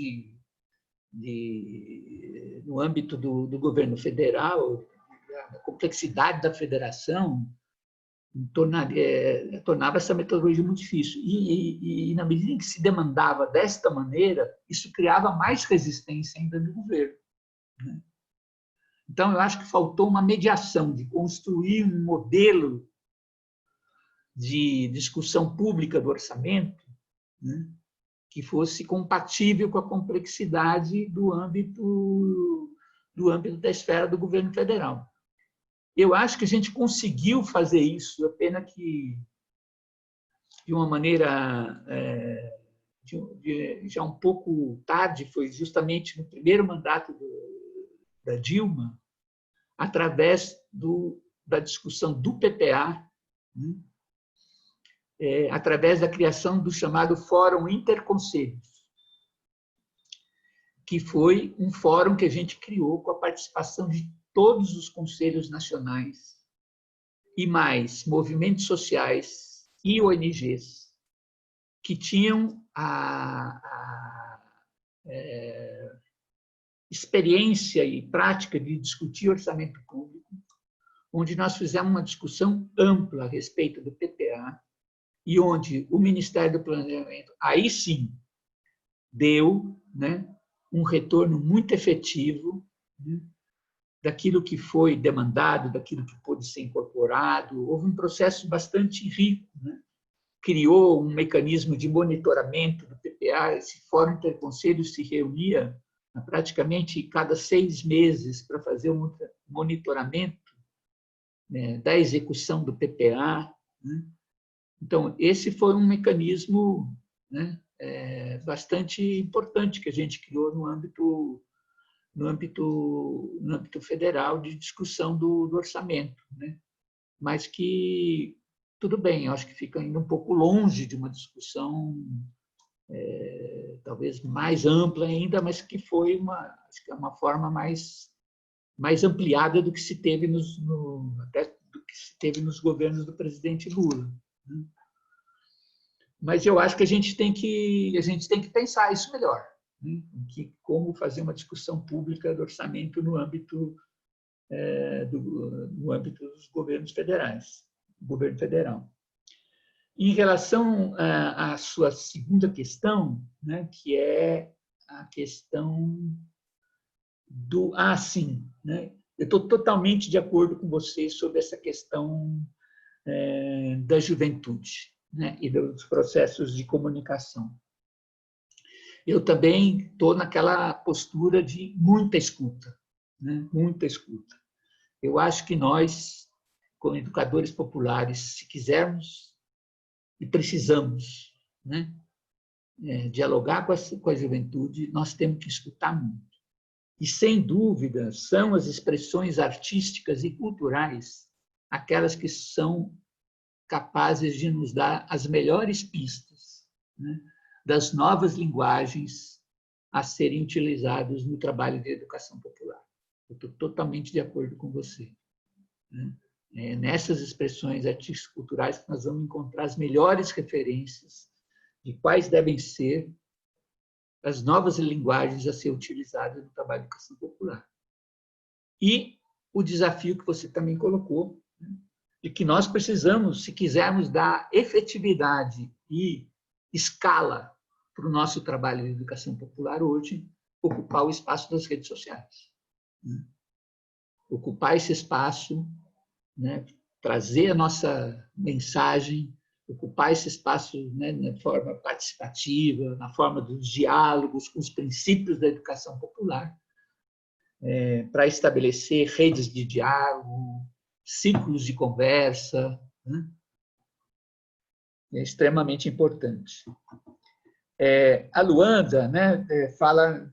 no âmbito do governo federal, a complexidade da federação tornava essa metodologia muito difícil. E na medida em que se demandava desta maneira, isso criava mais resistência ainda no governo, né? Então, eu acho que faltou uma mediação de construir um modelo de discussão pública do orçamento, né, que fosse compatível com a complexidade do âmbito da esfera do governo federal. Eu acho que a gente conseguiu fazer isso, a pena que, de uma maneira já um pouco tarde, foi justamente no primeiro mandato da Dilma, através da discussão do PPA, né, através da criação do chamado Fórum Interconselhos, que foi um fórum que a gente criou com a participação de todos os conselhos nacionais e mais movimentos sociais e ONGs que tinham a experiência e prática de discutir orçamento público, onde nós fizemos uma discussão ampla a respeito do PPA e onde o Ministério do Planejamento, aí sim, deu, né, um retorno muito efetivo, né, daquilo que foi demandado, daquilo que pôde ser incorporado. Houve um processo bastante rico, né? Criou um mecanismo de monitoramento do PPA. Esse Fórum Interconselho se reunia praticamente cada 6 meses para fazer um monitoramento, né, da execução do PPA, né? Então, esse foi um mecanismo, né, bastante importante que a gente criou no âmbito federal de discussão do orçamento, né? Mas que, tudo bem, eu acho que fica ainda um pouco longe de uma discussão talvez mais ampla ainda, mas que foi acho que é uma forma mais ampliada do que se teve até do que se teve nos governos do presidente Lula, né? Mas eu acho que a gente tem que pensar isso melhor, né? Como fazer uma discussão pública do orçamento no âmbito dos governos federais, do governo federal. Em relação à sua segunda questão, né, que é a questão do... sim, né? Eu estou totalmente de acordo com você sobre essa questão da juventude, né, e dos processos de comunicação. Eu também estou naquela postura de muita escuta, né, muita escuta. Eu acho que nós, como educadores populares, se quisermos e precisamos, né, dialogar com a juventude, nós temos que escutar muito. E, sem dúvida, são as expressões artísticas e culturais aquelas que são capazes de nos dar as melhores pistas, né, das novas linguagens a serem utilizados no trabalho de educação popular. Eu estou totalmente de acordo com você. É nessas expressões artísticas culturais que nós vamos encontrar as melhores referências de quais devem ser as novas linguagens a ser utilizadas no trabalho de educação popular. E o desafio que você também colocou, de que nós precisamos, se quisermos dar efetividade e escala para o nosso trabalho de educação popular hoje, ocupar o espaço das redes sociais. Ocupar esse espaço, trazer a nossa mensagem, ocupar esse espaço na forma participativa, na forma dos diálogos com os princípios da educação popular, para estabelecer redes de diálogo, círculos de conversa. É extremamente importante. A Luanda fala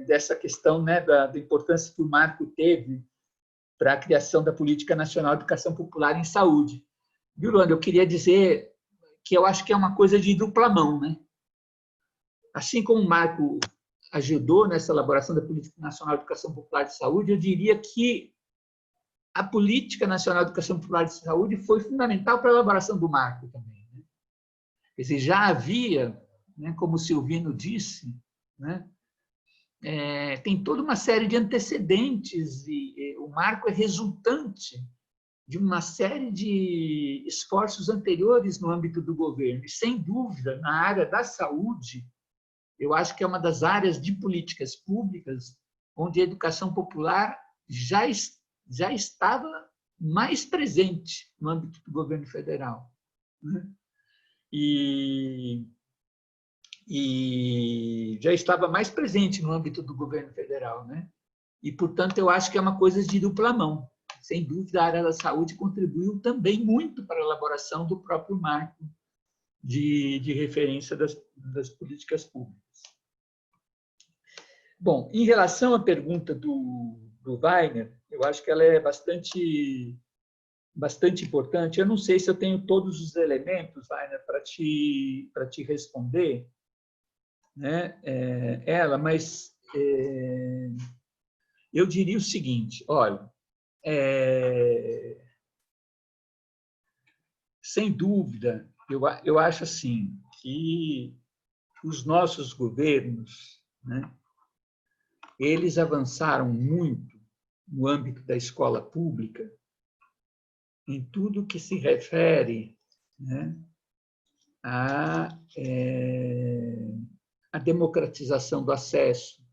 dessa questão da importância que o marco teve para a criação da Política Nacional de Educação Popular em Saúde. Viu, Luanda? Eu queria dizer que eu acho que é uma coisa de dupla mão. Assim como o marco ajudou nessa elaboração da Política Nacional de Educação Popular de Saúde, eu diria que a Política Nacional de Educação Popular de Saúde foi fundamental para a elaboração do marco também. Quer dizer, já havia, como o Silvino disse, tem toda uma série de antecedentes e o marco é resultante de uma série de esforços anteriores no âmbito do governo. E, sem dúvida, na área da saúde, eu acho que é uma das áreas de políticas públicas onde a educação popular já estava mais presente no âmbito do governo federal. E já estava mais presente no âmbito do governo federal. E, portanto, eu acho que é uma coisa de dupla mão. Sem dúvida, a área da saúde contribuiu também muito para a elaboração do próprio marco de referência das políticas públicas. Bom, em relação à pergunta do Wagner, eu acho que ela é bastante importante. Eu não sei se eu tenho todos os elementos, Wagner, para te responder, mas eu diria o seguinte: olha, sem dúvida, eu acho assim que os nossos governos, eles avançaram muito no âmbito da escola pública em tudo que se refere à democratização do acesso,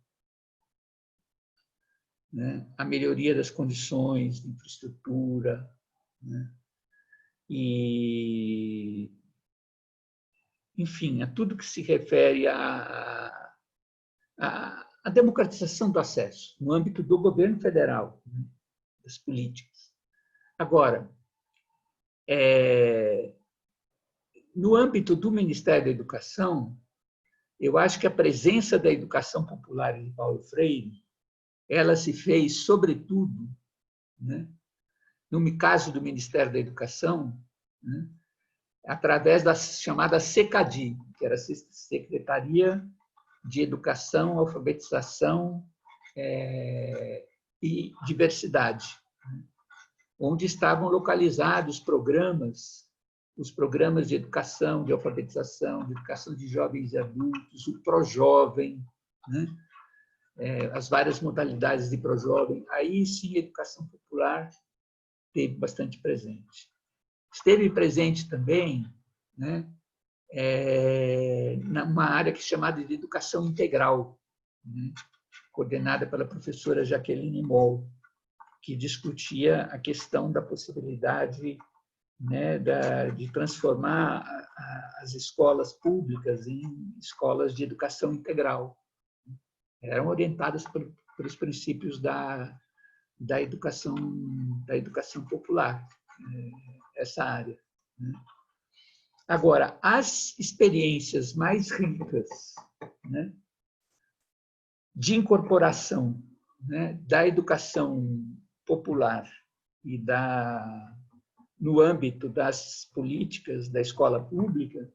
a melhoria das condições de infraestrutura, e, enfim, a tudo que se refere à democratização do acesso no âmbito do governo federal, das políticas. Agora, no âmbito do Ministério da Educação, eu acho que a presença da educação popular de Paulo Freire, ela se fez, sobretudo, no caso do Ministério da Educação, através da chamada SECADI, que era a Secretaria de Educação, Alfabetização e Diversidade, onde estavam localizados os programas de educação, de alfabetização, de educação de jovens e adultos, o Projovem, as várias modalidades de Projovem. Aí sim a educação popular esteve bastante presente. Esteve presente também numa área que é chamada de educação integral, coordenada pela professora Jaqueline Moll, que discutia a questão da possibilidade de transformar as escolas públicas em escolas de educação integral. Eram orientadas pelos princípios da educação popular, essa área. Agora, as experiências mais ricas de incorporação da educação popular e no âmbito das políticas da escola pública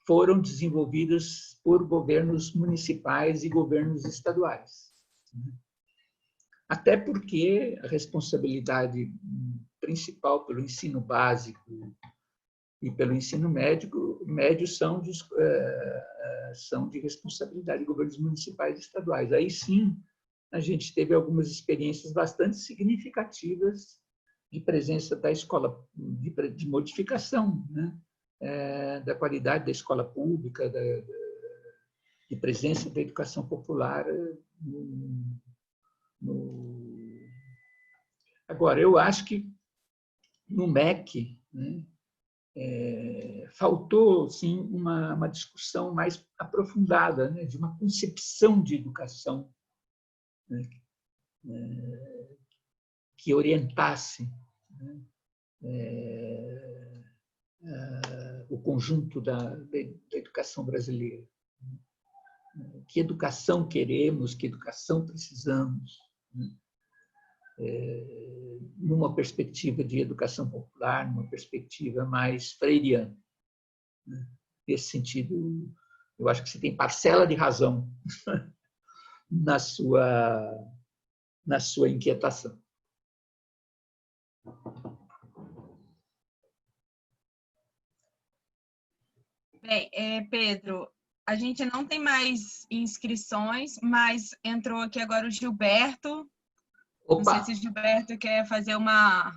foram desenvolvidas por governos municipais e governos estaduais. Até porque a responsabilidade principal pelo ensino básico e pelo ensino médio são de responsabilidade de governos municipais e estaduais. Aí sim, a gente teve algumas experiências bastante significativas de presença da escola, de modificação, né? Da qualidade da escola pública, de presença da educação popular. Agora, eu acho que no MEC, né, faltou sim uma discussão mais aprofundada, né, de uma concepção de educação, né, que orientasse, né, o conjunto da educação brasileira. Que educação queremos, que educação precisamos, né? Numa perspectiva de educação popular, numa perspectiva mais freiriana. Nesse sentido, eu acho que você tem parcela de razão na sua inquietação. Bem, Pedro, a gente não tem mais inscrições, mas entrou aqui agora o Gilberto. Opa. Não sei se o Gilberto quer fazer uma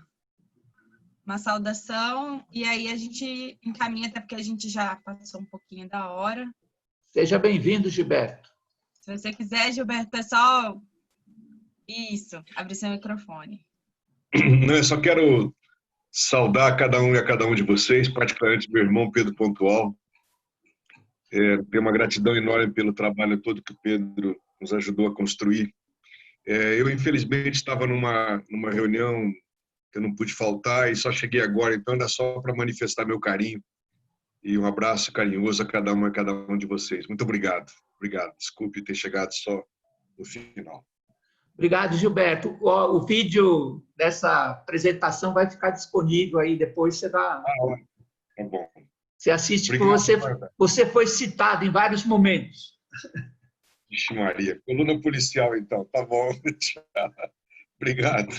saudação, e aí a gente encaminha, até porque a gente já passou um pouquinho da hora. Seja bem-vindo, Gilberto. Se você quiser, Gilberto, é só isso, abrir seu microfone. Eu só quero saudar cada um e a cada um de vocês, particularmente meu irmão Pedro Pontual. Tenho uma gratidão enorme pelo trabalho todo que o Pedro nos ajudou a construir. Eu, infelizmente, estava numa reunião que eu não pude faltar e só cheguei agora, então era só para manifestar meu carinho e um abraço carinhoso a cada uma e a cada um de vocês. Muito obrigado. Obrigado. Desculpe ter chegado só no final. Obrigado, Gilberto. O vídeo dessa apresentação vai ficar disponível aí, depois você dá... Tá bom. Você assiste, Obrigado, porque você foi citado em vários momentos. Vixe Maria, coluna policial então, tá bom. Obrigado.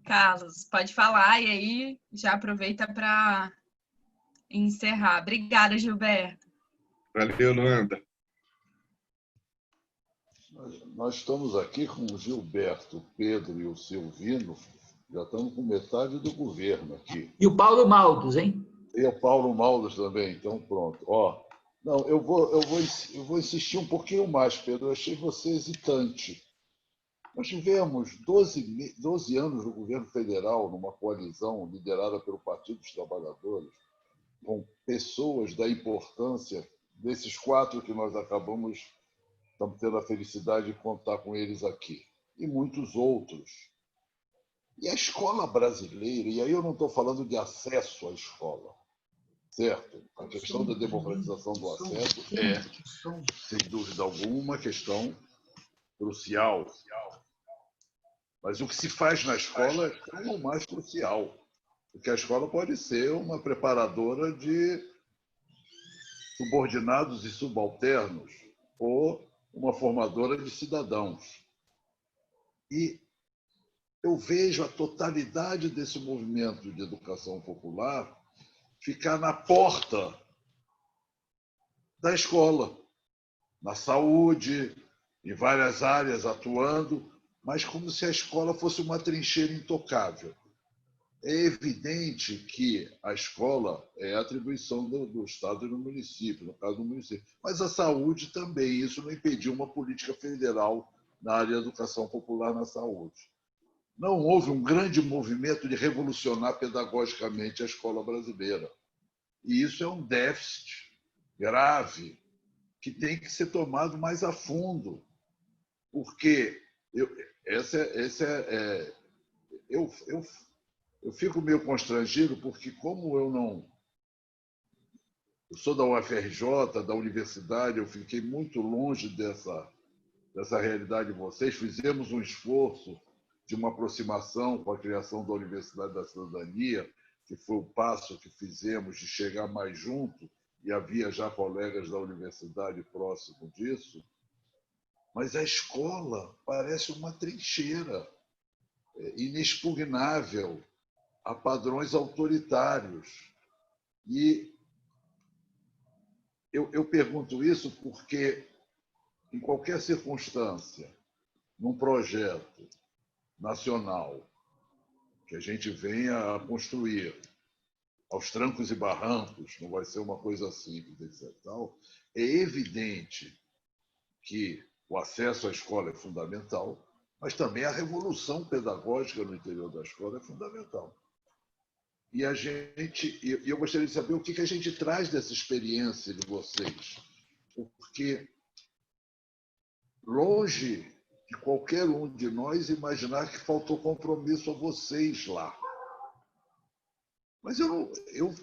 Carlos, pode falar e aí já aproveita para encerrar. Obrigada, Gilberto. Valeu, Luanda. Nós estamos aqui com o Gilberto, o Pedro e o Silvino, já estamos com metade do governo aqui. E o Paulo Maldos, hein? E o Paulo Maldos também, então pronto. Não, eu vou insistir um pouquinho mais, Pedro, eu achei você hesitante. Nós tivemos 12 anos no governo federal, numa coalizão liderada pelo Partido dos Trabalhadores, com pessoas da importância desses 4 que nós estamos tendo a felicidade de contar com eles aqui, e muitos outros. E a escola brasileira, e aí eu não estou falando de acesso à escola, certo? A questão da democratização do acesso sem dúvida alguma, uma questão crucial. Mas o que se faz na escola é o mais crucial, porque a escola pode ser uma preparadora de subordinados e subalternos, ou uma formadora de cidadãos. E eu vejo a totalidade desse movimento de educação popular ficar na porta da escola, na saúde, em várias áreas atuando, mas como se a escola fosse uma trincheira intocável. É evidente que a escola é atribuição do Estado e do município, no caso do município, mas a saúde também, isso não impediu uma política federal na área da educação popular na saúde. Não houve um grande movimento de revolucionar pedagogicamente a escola brasileira. E isso é um déficit grave que tem que ser tomado mais a fundo, porque eu fico meio constrangido porque, como eu sou da UFRJ, da universidade, eu fiquei muito longe dessa realidade de vocês, fizemos um esforço de uma aproximação com a criação da Universidade da Cidadania, que foi o passo que fizemos de chegar mais junto, e havia já colegas da universidade próximo disso, mas a escola parece uma trincheira inexpugnável a padrões autoritários. E eu pergunto isso porque, em qualquer circunstância, num projeto nacional que a gente venha a construir aos trancos e barrancos, não vai ser uma coisa simples, etc. É evidente que o acesso à escola é fundamental, mas também a revolução pedagógica no interior da escola é fundamental. E eu gostaria de saber o que a gente traz dessa experiência de vocês, porque longe de qualquer um de nós imaginar que faltou compromisso a vocês lá. Mas eu,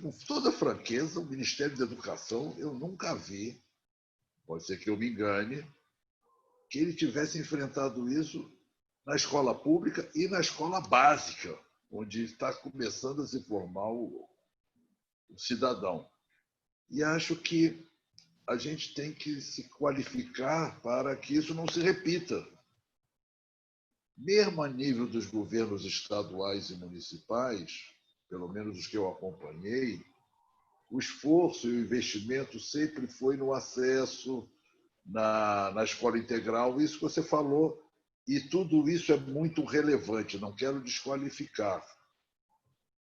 com toda franqueza, o Ministério da Educação, eu nunca vi, pode ser que eu me engane, que ele tivesse enfrentado isso na escola pública e na escola básica, onde está começando a se formar o cidadão. E acho que a gente tem que se qualificar para que isso não se repita. Mesmo a nível dos governos estaduais e municipais, pelo menos os que eu acompanhei, o esforço e o investimento sempre foi no acesso, na escola integral, isso que você falou, e tudo isso é muito relevante, não quero desqualificar.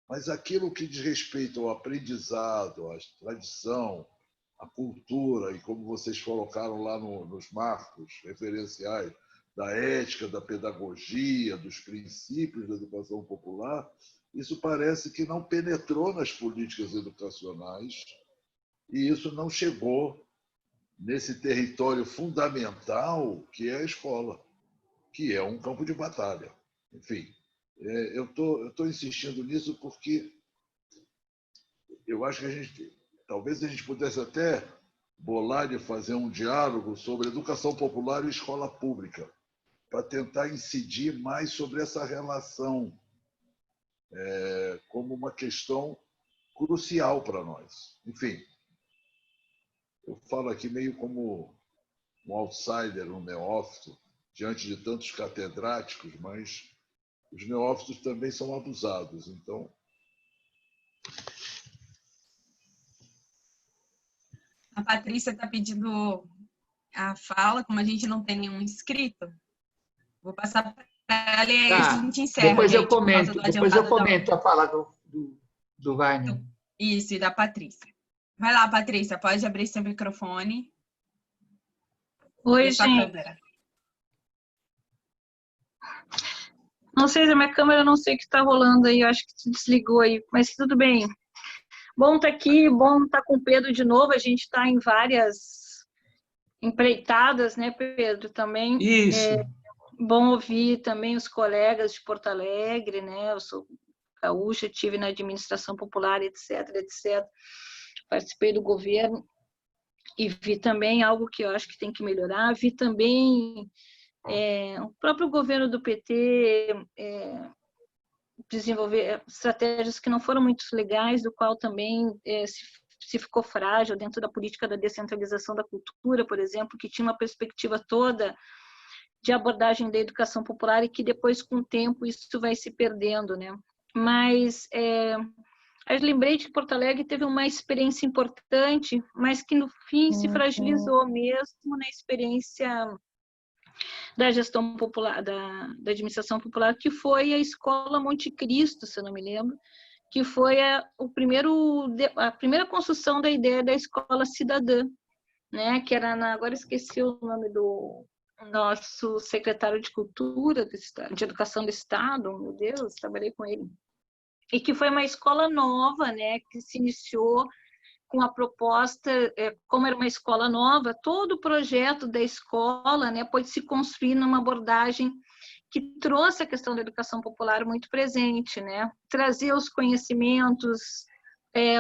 Mas aquilo que diz respeito ao aprendizado, à tradição, à cultura, e como vocês colocaram lá nos marcos referenciais, da ética, da pedagogia, dos princípios da educação popular, isso parece que não penetrou nas políticas educacionais e isso não chegou nesse território fundamental que é a escola, que é um campo de batalha. Enfim, eu estou insistindo nisso porque eu acho que talvez a gente pudesse até bolar e fazer um diálogo sobre educação popular e escola pública, para tentar incidir mais sobre essa relação como uma questão crucial para nós. Enfim, eu falo aqui meio como um outsider, um neófito, diante de tantos catedráticos, mas os neófitos também são abusados. Então, a Patrícia está pedindo a fala, como a gente não tem nenhum inscrito, vou passar para ela e aí a gente encerra. Depois eu gente, por causa do comento a fala do Wagner. Isso, e da Patrícia. Vai lá, Patrícia, pode abrir seu microfone. Oi, gente. Não sei se a minha câmera, não sei o que está rolando aí, eu acho que se desligou aí, mas tudo bem. Bom estar aqui, bom estar com o Pedro de novo, a gente está em várias empreitadas, né, Pedro, também. Isso. Bom ouvir também os colegas de Porto Alegre, né, eu sou gaúcha, estive na administração popular, etc, etc. Participei do governo e vi também algo que eu acho que tem que melhorar, vi também o próprio governo do PT desenvolver estratégias que não foram muito legais, do qual também se ficou frágil dentro da política da descentralização da cultura, por exemplo, que tinha uma perspectiva toda de abordagem da educação popular e que depois, com o tempo, isso vai se perdendo, né? Mas eu lembrei de que Porto Alegre teve uma experiência importante, mas que no fim se fragilizou mesmo na experiência da gestão popular, da administração popular, que foi a Escola Monte Cristo, se eu não me lembro, que foi a primeira construção da ideia da escola cidadã, né? Que era agora esqueci o nome do nosso secretário de Cultura, de Educação do Estado, meu Deus, trabalhei com ele, e que foi uma escola nova, né? Que se iniciou com a proposta, como era uma escola nova, todo o projeto da escola, né, pôde se construir numa abordagem que trouxe a questão da educação popular muito presente, né? Trazer os conhecimentos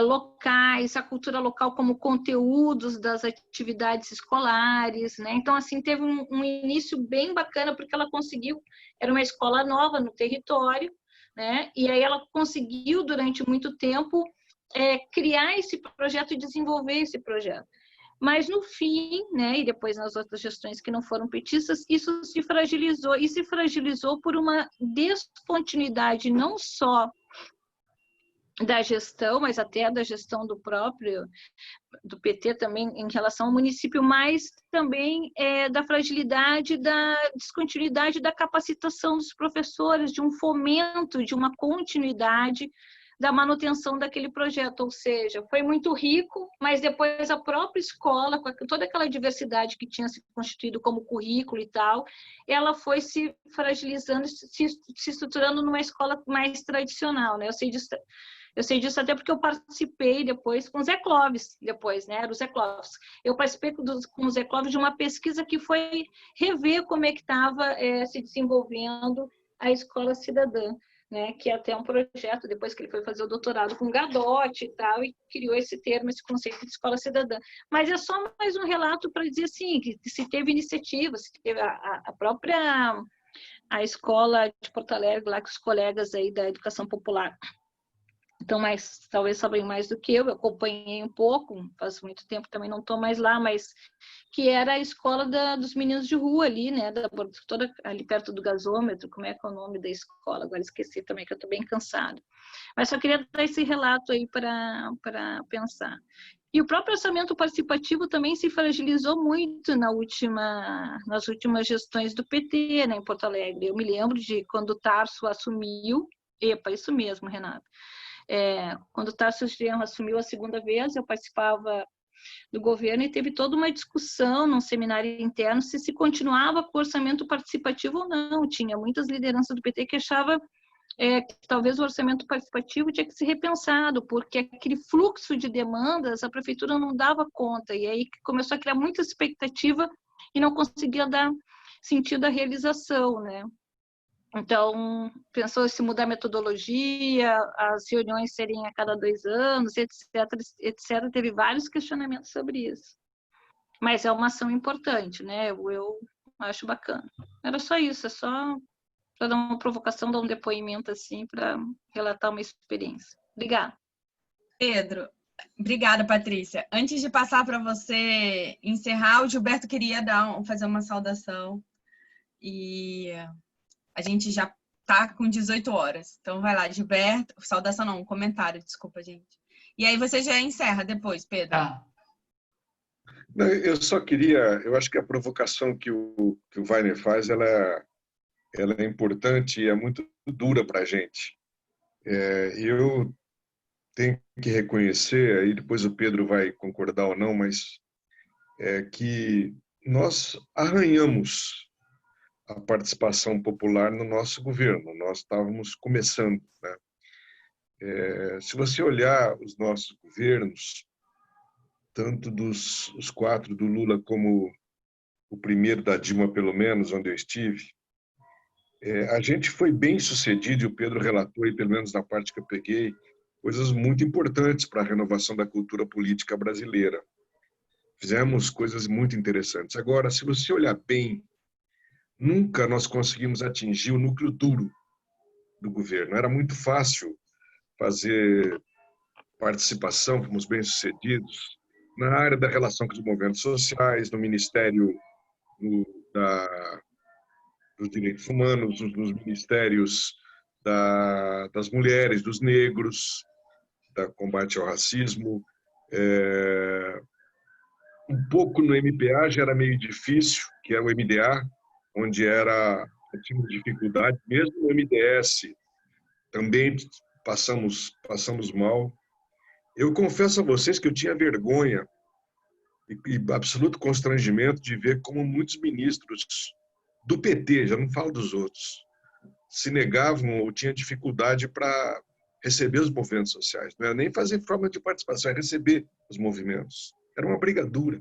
locais, a cultura local como conteúdos das atividades escolares, né? Então, assim, teve um início bem bacana, porque ela conseguiu, era uma escola nova no território, né? E aí ela conseguiu, durante muito tempo, criar esse projeto e desenvolver esse projeto. Mas, no fim, né, e depois nas outras gestões que não foram petistas, isso se fragilizou, e se fragilizou por uma descontinuidade não só da gestão, mas até da gestão do PT também em relação ao município, mas também da fragilidade, da descontinuidade da capacitação dos professores, de um fomento, de uma continuidade da manutenção daquele projeto, ou seja, foi muito rico, mas depois a própria escola, com toda aquela diversidade que tinha se constituído como currículo e tal, ela foi se fragilizando, se estruturando numa escola mais tradicional, né? Eu sei disso até porque eu participei depois com o Zé Clóvis, né? Era o Zé Clóvis. Eu participei com o Zé Clóvis de uma pesquisa que foi rever como é que estava se desenvolvendo a escola cidadã, né? Que é até um projeto, depois que ele foi fazer o doutorado com Gadotti e tal, e criou esse termo, esse conceito de escola cidadã. Mas é só mais um relato para dizer assim, que se teve iniciativa, se teve a própria escola de Porto Alegre, lá com os colegas aí da educação popular. Então, talvez sabem mais do que eu acompanhei um pouco, faz muito tempo também não estou mais lá, mas que era a escola dos meninos de rua ali, né, toda ali perto do gasômetro, como é que é o nome da escola? Agora esqueci também, que eu estou bem cansada. Mas só queria dar esse relato aí para pensar. E o próprio orçamento participativo também se fragilizou muito nas últimas gestões do PT, né, em Porto Alegre. Eu me lembro de quando o Tarso assumiu, isso mesmo, Renato. Quando o Tarso Genro assumiu a segunda vez, eu participava do governo e teve toda uma discussão num seminário interno se continuava com orçamento participativo ou não. Tinha muitas lideranças do PT que achavam que talvez o orçamento participativo tinha que ser repensado, porque aquele fluxo de demandas a prefeitura não dava conta, e aí começou a criar muita expectativa e não conseguia dar sentido à realização, né? Então, pensou se mudar a metodologia, as reuniões serem a cada 2 anos, etc., etc. Teve vários questionamentos sobre isso. Mas é uma ação importante, né? Eu acho bacana. Era só isso, é só para dar uma provocação, dar um depoimento assim, para relatar uma experiência. Obrigada. Pedro, obrigada, Patrícia. Antes de passar para você encerrar, o Gilberto queria fazer uma saudação. E a gente já tá com 18 horas. Então, vai lá, Gilberto. Saudação não, um comentário, desculpa, gente. E aí você já encerra depois, Pedro. Tá. Não, eu só queria... Eu acho que a provocação que o Wagner faz, ela é importante e é muito dura para a gente. Eu tenho que reconhecer, aí depois o Pedro vai concordar ou não, mas que nós arranhamos a participação popular no nosso governo. Nós estávamos começando, né? Se você olhar os nossos governos, tanto os 4 do Lula como o primeiro da Dilma, pelo menos, onde eu estive, a gente foi bem sucedido, e o Pedro relatou, e pelo menos na parte que eu peguei, coisas muito importantes para a renovação da cultura política brasileira. Fizemos coisas muito interessantes. Agora, se você olhar bem, nunca nós conseguimos atingir o núcleo duro do governo. Era muito fácil fazer participação, fomos bem-sucedidos na área da relação com os movimentos sociais, no Ministério dos Direitos Humanos, nos ministérios das mulheres, dos negros, da combate ao racismo. Um pouco no MPA já era meio difícil, que é o MDA, onde tínhamos dificuldade, mesmo no MDS também passamos mal. Eu confesso a vocês que eu tinha vergonha e absoluto constrangimento de ver como muitos ministros do PT, já não falo dos outros, se negavam ou tinham dificuldade para receber os movimentos sociais. Não era nem fazer forma de participação, era receber os movimentos. Era uma briga dura.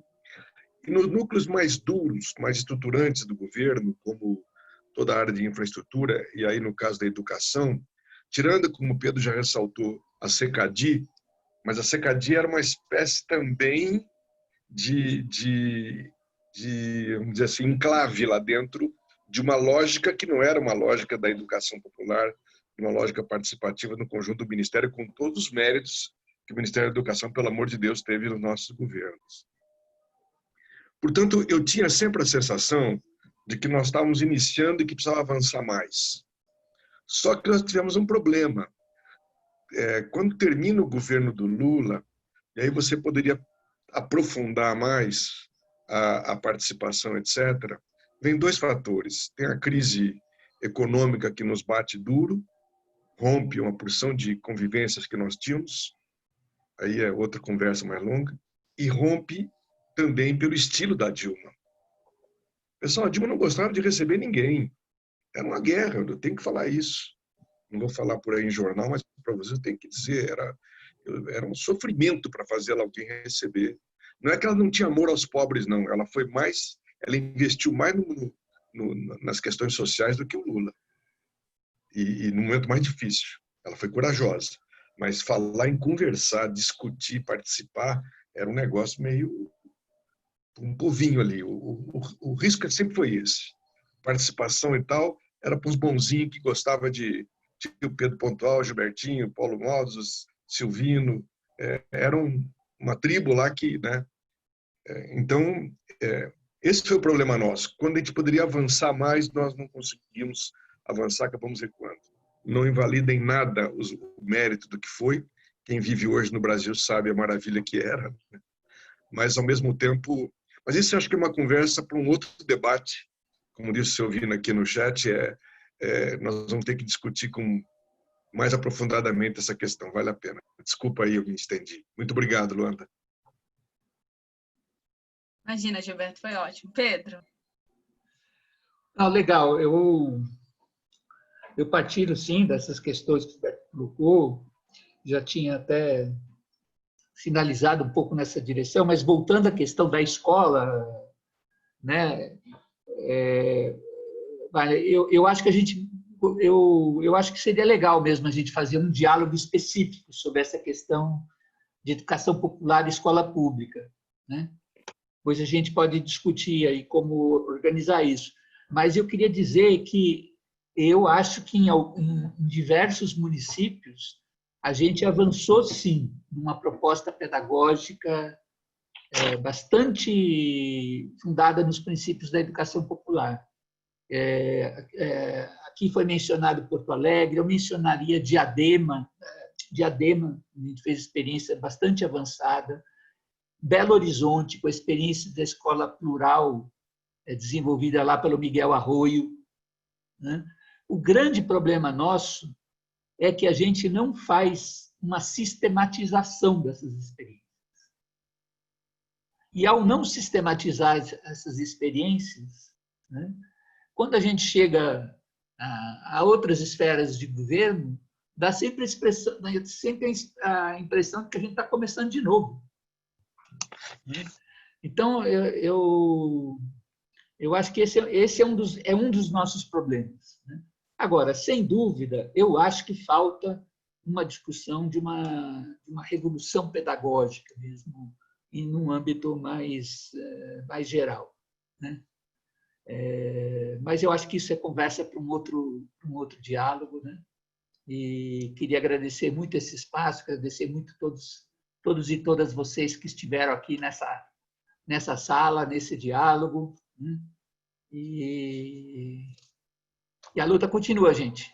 E nos núcleos mais duros, mais estruturantes do governo, como toda a área de infraestrutura, e aí no caso da educação, tirando, como o Pedro já ressaltou, a CECADI, mas a CECADI era uma espécie também de vamos dizer assim, enclave lá dentro de uma lógica que não era uma lógica da educação popular, uma lógica participativa no conjunto do Ministério, com todos os méritos que o Ministério da Educação, pelo amor de Deus, teve nos nossos governos. Portanto, eu tinha sempre a sensação de que nós estávamos iniciando e que precisava avançar mais. Só que nós tivemos um problema. Quando termina o governo do Lula, e aí você poderia aprofundar mais a participação, etc., vem dois fatores. Tem a crise econômica que nos bate duro, rompe uma porção de convivências que nós tínhamos, aí é outra conversa mais longa, e rompe também pelo estilo da Dilma. Pessoal, a Dilma não gostava de receber ninguém. Era uma guerra, eu tenho que falar isso. Não vou falar por aí em jornal, mas para vocês eu tenho que dizer, era um sofrimento para fazer alguém receber. Não é que ela não tinha amor aos pobres, não. Ela investiu mais nas questões sociais do que o Lula. E no momento mais difícil. Ela foi corajosa. Mas falar em conversar, discutir, participar, era um negócio meio... um povinho ali. O risco sempre foi esse. Participação e tal, era para os bonzinhos que gostavam de o Pedro Pontual, Gilbertinho, Paulo Mozos, Silvino. Era uma tribo lá que... né? Então, esse foi o problema nosso. Quando a gente poderia avançar mais, nós não conseguimos avançar, acabamos recuando. Não invalida em nada o mérito do que foi. Quem vive hoje no Brasil sabe a maravilha que era. Né? Mas, ao mesmo tempo... Mas isso eu acho que é uma conversa para um outro debate. Como disse o seu Vino aqui no chat, nós vamos ter que discutir mais aprofundadamente essa questão. Vale a pena. Desculpa aí, eu me estendi. Muito obrigado, Luanda. Imagina, Gilberto, foi ótimo. Pedro? Legal. Eu partilho, sim, dessas questões que o Gilberto colocou. Já tinha até sinalizado um pouco nessa direção, mas voltando à questão da escola, né? Eu acho que eu acho que seria legal mesmo a gente fazer um diálogo específico sobre essa questão de educação popular e escola pública, né? Pois a gente pode discutir aí como organizar isso. Mas eu queria dizer que eu acho que em diversos municípios a gente avançou, sim, numa proposta pedagógica bastante fundada nos princípios da educação popular. Aqui foi mencionado Porto Alegre, eu mencionaria Diadema. Diadema, a gente fez experiência bastante avançada. Belo Horizonte, com a experiência da escola plural desenvolvida lá pelo Miguel Arroio. Né? O grande problema nosso é que a gente não faz uma sistematização dessas experiências. E ao não sistematizar essas experiências, né, quando a gente chega a outras esferas de governo, dá sempre a impressão de que a gente está começando de novo. Então, eu acho que esse é um dos nossos problemas. Né? Agora, sem dúvida, eu acho que falta uma discussão de uma revolução pedagógica mesmo, em um âmbito mais geral. Né? Mas eu acho que isso é conversa para um outro diálogo. Né? E queria agradecer muito esse espaço, agradecer muito todos e todas vocês que estiveram aqui nessa sala, nesse diálogo. Né? E a luta continua, gente.